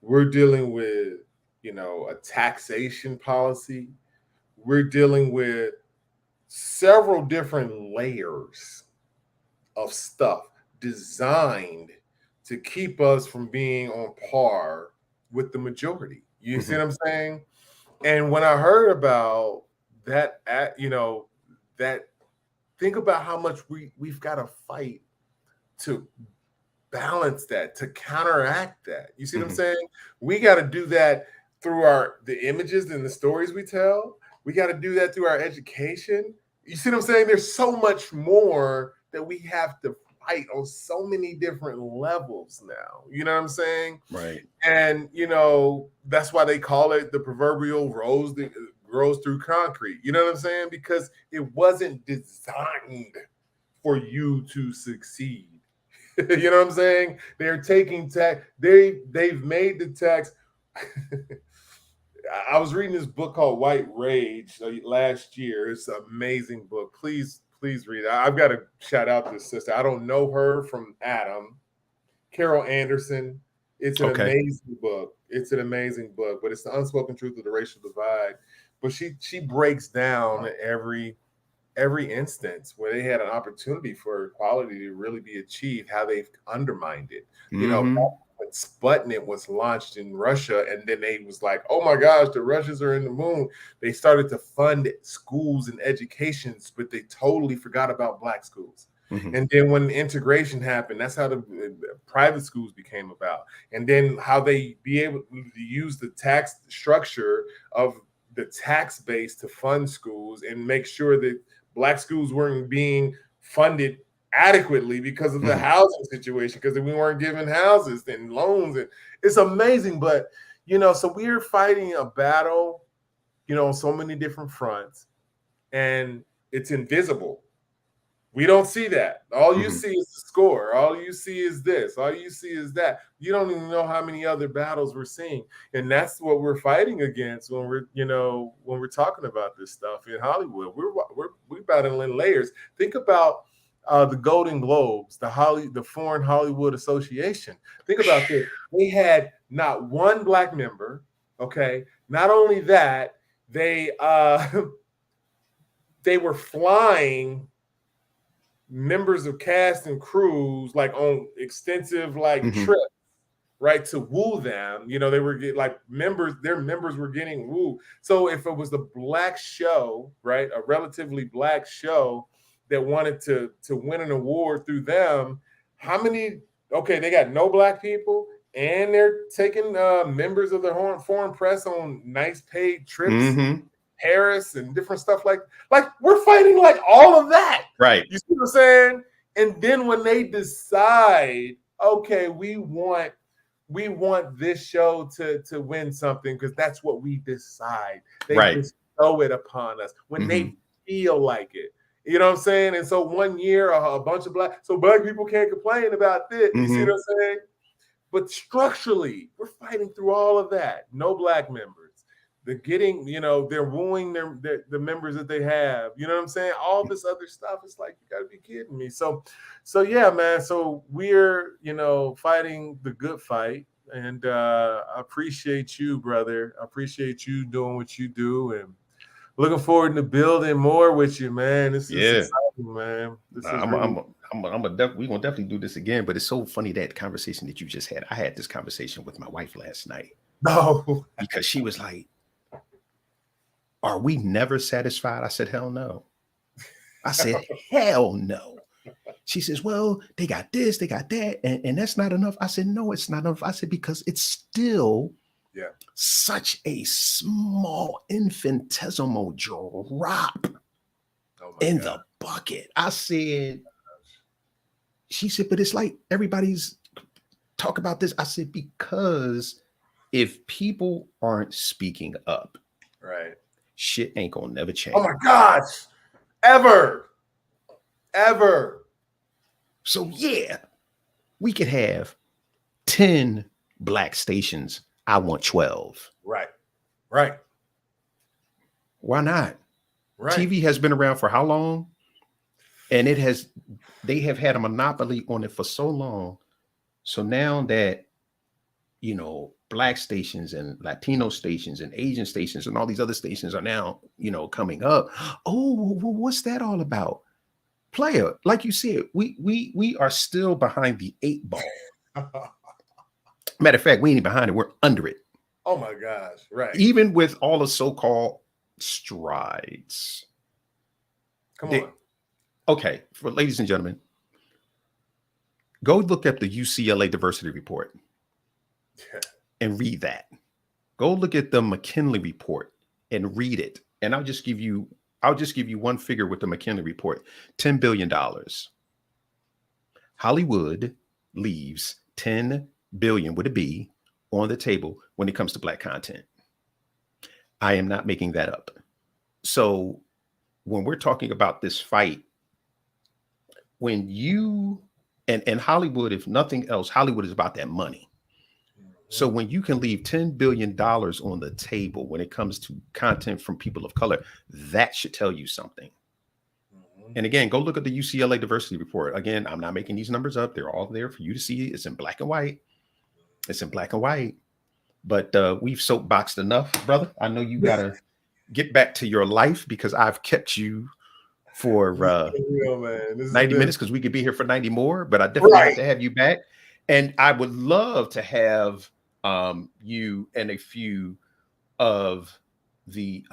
We're dealing with, a taxation policy. We're dealing with several different layers of stuff designed to keep us from being on par with the majority. You see what I'm saying? And when I heard about you know, that think about how much we've got to fight to balance that, to counteract that. You see what I'm saying? We got to do that through the images and the stories we tell. We got to do that through our education. You see what I'm saying? There's so much more that we have to fight on so many different levels now. You know what I'm saying? Right. And you know, that's why they call it the proverbial rose that grows through concrete. You know what I'm saying? Because it wasn't designed for you to succeed. You know what I'm saying? They're taking tax. They've made the tax. I was reading this book called White Rage last year. It's an amazing book. Please read it. I've got to shout out this sister. I don't know her from Adam. Carol Anderson. It's an amazing book. It's an amazing book, but it's the unspoken truth of the racial divide. But she breaks down every instance where they had an opportunity for equality to really be achieved, how they've undermined it. You know, when Sputnik was launched in Russia, and then they was like, oh my gosh, the Russians are in the moon. They started to fund schools and educations, but they totally forgot about Black schools. And then when integration happened, that's how the private schools became about. And then how they be able to use the tax structure of the tax base to fund schools and make sure that Black schools weren't being funded adequately because of the housing situation, because we weren't given houses and loans. And it's amazing. But, you know, so we're fighting a battle, you know, on so many different fronts, and it's invisible. We don't see that. All you see is the score. All you see is this. All you see is that. You don't even know how many other battles we're seeing. And that's what we're fighting against when we're, you know, when we're talking about this stuff in Hollywood. We're battling layers. Think about the Golden Globes, the Foreign Hollywood Association. Think about this. They had not one Black member. Okay. Not only that, they were flying members of cast and crews like on extensive trips, right, to woo them. You know, they were their members were getting wooed. So if it was a Black show, right, a relatively Black show that wanted to win an award through them, how many? Okay, they got no Black people, and they're taking members of the foreign press on nice paid trips. Paris and different stuff like we're fighting like all of that. Right. You see what I'm saying? And then when they decide, okay, we want this show to win something because that's what we decide. They just throw it upon us when they feel like it. You know what I'm saying? And so one year, a bunch of Black people can't complain about this. You see what I'm saying? But structurally, we're fighting through all of that. No Black members. They're getting, you know, they're wooing the members that they have. You know what I'm saying? All this other stuff. It's like, you got to be kidding me. So yeah, man. So we're, you know, fighting the good fight. And I appreciate you, brother. I appreciate you doing what you do. And looking forward to building more with you, man. This is exciting, man. We're gonna definitely do this again. But it's so funny, that conversation that you just had. I had this conversation with my wife last night. No. Because she was like, are we never satisfied? I said, hell no. I said, hell no. She says, well, they got this, they got that, and that's not enough. I said, no, it's not enough. I said, because it's still such a small, infinitesimal drop in the bucket. I said, she said, but it's like everybody's talk about this. I said, because if people aren't speaking up, right, shit ain't gonna never change. Oh my gosh, ever. So yeah, we could have 10 Black stations. I want 12. Right. Why not? Right. TV has been around for how long? And they have had a monopoly on it for so long. So now that, you know, Black stations and Latino stations and Asian stations and all these other stations are now, you know, coming up. Oh, well, what's that all about? Player, like you said, we are still behind the 8 ball. Matter of fact, we ain't behind it, we're under it. Oh my gosh, right. Even with all the so-called strides. Come on. Okay, for ladies and gentlemen, go look at the UCLA diversity report and read that. Go look at the McKinley report and read it. And I'll just give you one figure with the McKinley report: $10 billion. Hollywood leaves $10 billion with a B on the table when it comes to Black content. I am not making that up. So when we're talking about this fight, when you and Hollywood, if nothing else, Hollywood is about that money. So when you can leave $10 billion on the table when it comes to content from people of color, that should tell you something. And again, go look at the UCLA diversity report. Again, I'm not making these numbers up. They're all there for you to see. It's in black and white. It's in black and white. But we've soapboxed enough, brother. I know you got to get back to your life because I've kept you for 90 minutes because we could be here for 90 more. But I definitely have to have you back. And I would love to have you and a few of the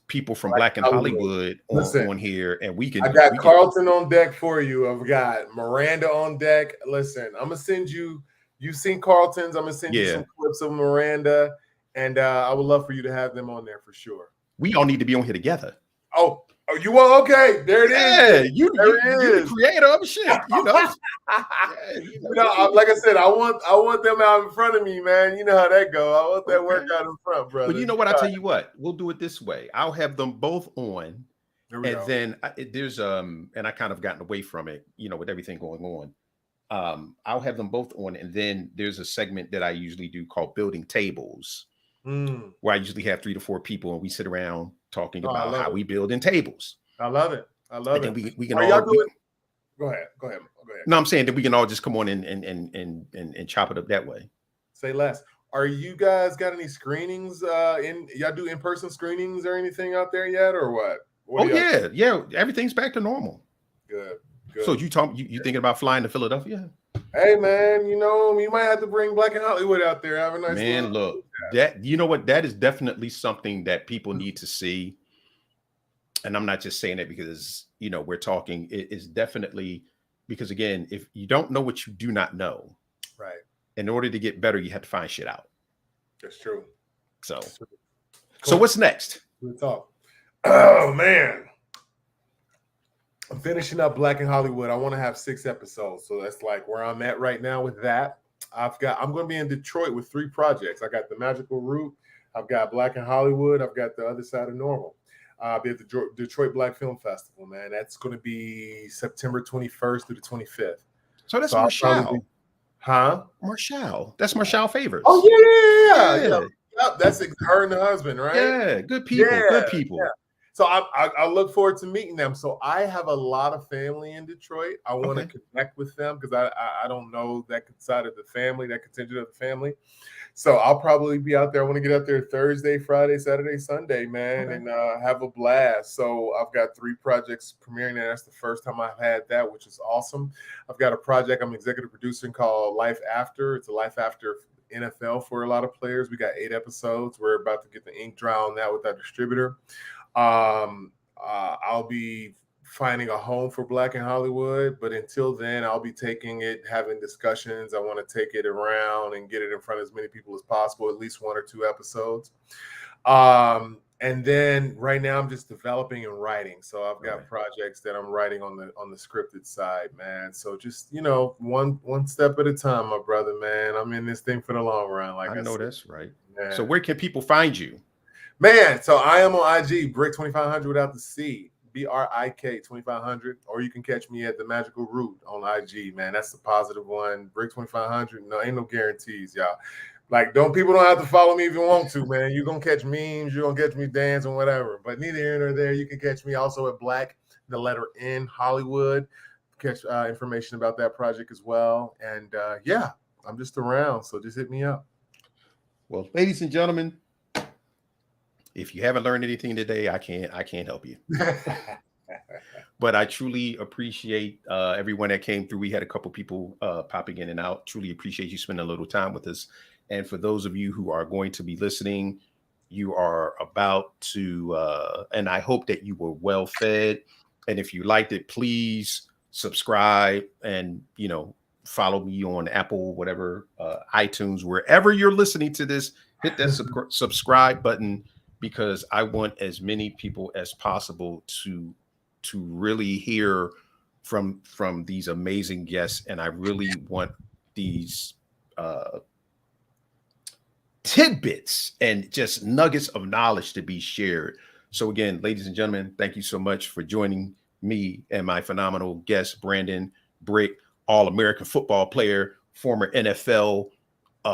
people from Black and Hollywood on here, and we can. I got Carlton on deck for you. I've got Miranda on deck. Listen, I'm gonna send you. You've seen Carlton's. I'm gonna send you some clips of Miranda, and I would love for you to have them on there for sure. We all need to be on here together. Oh, you want? Okay, there it is. You're the creator of shit. You know. Like I said, I want them out in front of me, man. You know how that go. I want that work out in front, brother. But you know what? I tell you what, we'll do it this way. I'll have them both on, and then there's and I kind of gotten away from it, you know, with everything going on. I'll have them both on, and then there's a segment that I usually do called Building Tables, where I usually have 3 to 4 people, and we sit around talking about how we build in tables. I love it. I love it. We can all do it. Go ahead. No, I'm saying that we can all just come on and chop it up that way. Say less. Are you guys got any screenings? Y'all do in-person screenings or anything out there yet, or what? Yeah. Everything's back to normal. Good. So you thinking about flying to Philadelphia? Hey man, you know you might have to bring Black and Hollywood out there. Have a nice man. Look, that you know what, that is definitely something that people need to see. And I'm not just saying it because you know we're talking. It is definitely because again, if you don't know what you do not know, right? In order to get better, you have to find shit out. That's true. So what's next? Good talk. Oh man. I'm finishing up Black and Hollywood. I want to have 6 episodes. So that's like where I'm at right now with that. I'm going to be in Detroit with 3 projects. I got The Magical Route. I've got Black and Hollywood. I've got The Other Side of Normal. I'll be at the Detroit Black Film Festival, man. That's going to be September 21st through the 25th. So that's Micheaux. Huh? Micheaux. That's Micheaux Favors. Oh, yeah. That's her and the husband, right? Yeah, good people. Yeah, good people. Yeah. So I look forward to meeting them. So I have a lot of family in Detroit. I want to connect with them because I don't know that side of the family, that contingent of the family. So I'll probably be out there. I want to get out there Thursday, Friday, Saturday, Sunday, man, and have a blast. So I've got 3 projects premiering there. That's the first time I've had that, which is awesome. I've got a project I'm executive producing called Life After. It's a Life After NFL for a lot of players. We got 8 episodes. We're about to get the ink dry on that with our distributor. I'll be finding a home for Black and Hollywood, but until then, I'll be taking it, having discussions. I want to take it around and get it in front of as many people as possible, at least 1 or 2 episodes. And then right now I'm just developing and writing. So I've got projects that I'm writing on the scripted side, man. So just, you know, one step at a time, my brother, man. I'm in this thing for the long run. Like I know that's right. Man. So where can people find you? Man, so I am on IG, Brick 2500 without the C, BRIK 2500, or you can catch me at The Magical Route on IG, man. That's the positive one. Brick 2500. No, ain't no guarantees, y'all. Like, people don't have to follow me if you want to, man. You're going to catch memes. You're going to catch me dancing, whatever. But neither here nor there. You can catch me also at Black, the letter N, Hollywood. Catch information about that project as well. And, yeah, I'm just around. So just hit me up. Well, ladies and gentlemen, if you haven't learned anything today, I can't help you. But I truly appreciate everyone that came through. We had a couple people popping in and out. Truly appreciate you spending a little time with us. And for those of you who are going to be listening, you are about to, and I hope that you were well fed. And if you liked it, please subscribe and, you know, follow me on Apple, whatever, iTunes, wherever you're listening to this, hit that subscribe button, because I want as many people as possible to really hear from these amazing guests. And I really want these tidbits and just nuggets of knowledge to be shared. So again, ladies and gentlemen, thank you so much for joining me and my phenomenal guest, Brandon Brick, All-American football player, former NFL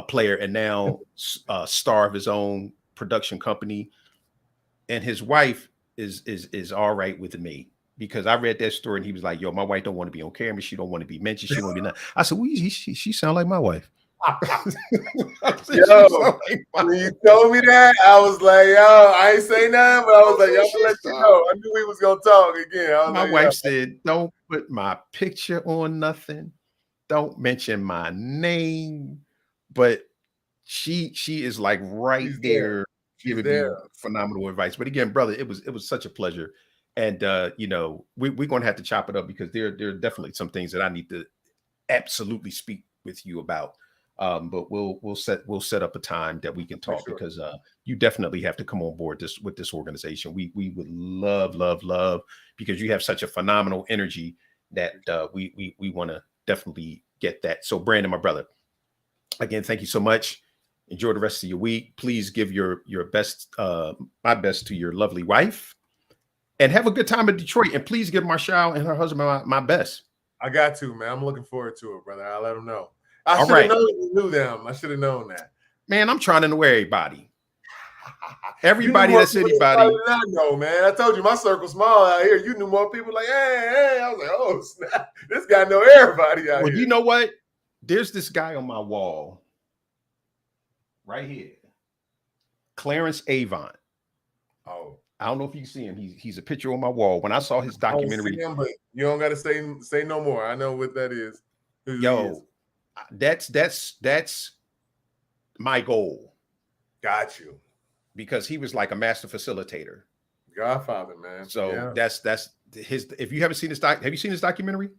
player, and now star of his own production company. And his wife is all right with me, because I read that story and he was like, "Yo, my wife don't want to be on camera. She don't want to be mentioned. She want to be nothing." I said, "Well, she sound like my wife." Yo, when you told me that, I was like, "Yo, I ain't say nothing," but I was like, "Yo, I'm gonna let you know." I knew we was gonna talk again. My wife said, "Don't put my picture on nothing. Don't mention my name." But she is like right there giving me phenomenal advice. But again, brother, it was such a pleasure. And you know, we're gonna have to chop it up, because there are definitely some things that I need to absolutely speak with you about. But we'll set up a time that we can talk, because you definitely have to come on board with this organization. We would love, because you have such a phenomenal energy that we want to definitely get that. So Brandon, my brother, again, thank you so much. Enjoy the rest of your week. Please give your best, my best, to your lovely wife, and have a good time in Detroit. And please give Marshall and her husband my best. I got to, man. I'm looking forward to it, brother. I'll let them know. I should have known you knew them. I should have known that. Man, I'm trying to know everybody. Everybody that's anybody. I know, man. I told you my circle's small out here. You knew more people. Like, hey. I was like, oh snap! This guy know everybody out here. Well, you know what? There's this guy on my wall right here, Clarence Avant. Oh, I don't know if you see him. He's a picture on my wall. When I saw his documentary, I don't see him, but you don't got to say no more. I know what that is. Yo, that's my goal. Got you. Because he was like a master facilitator. Godfather, man. So that's his. If you haven't seen this have you seen his documentary?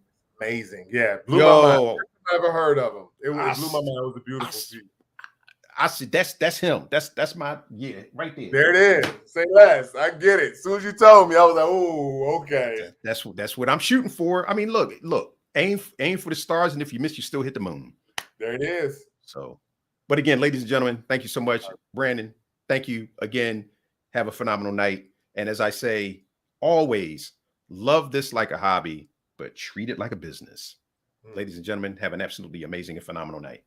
Amazing. Yeah. Blew my mind. I've never heard of him. It blew my mind. It was a beautiful piece. I said that's him. That's my right there. There it is. Say less. I get it. As soon as you told me, I was like, oh, okay. That's what I'm shooting for. I mean, look, aim for the stars, and if you miss, you still hit the moon. There it is. So, but again, ladies and gentlemen, thank you so much. Brandon, thank you again. Have a phenomenal night. And as I say, always love this like a hobby, but treat it like a business. Ladies and gentlemen, have an absolutely amazing and phenomenal night.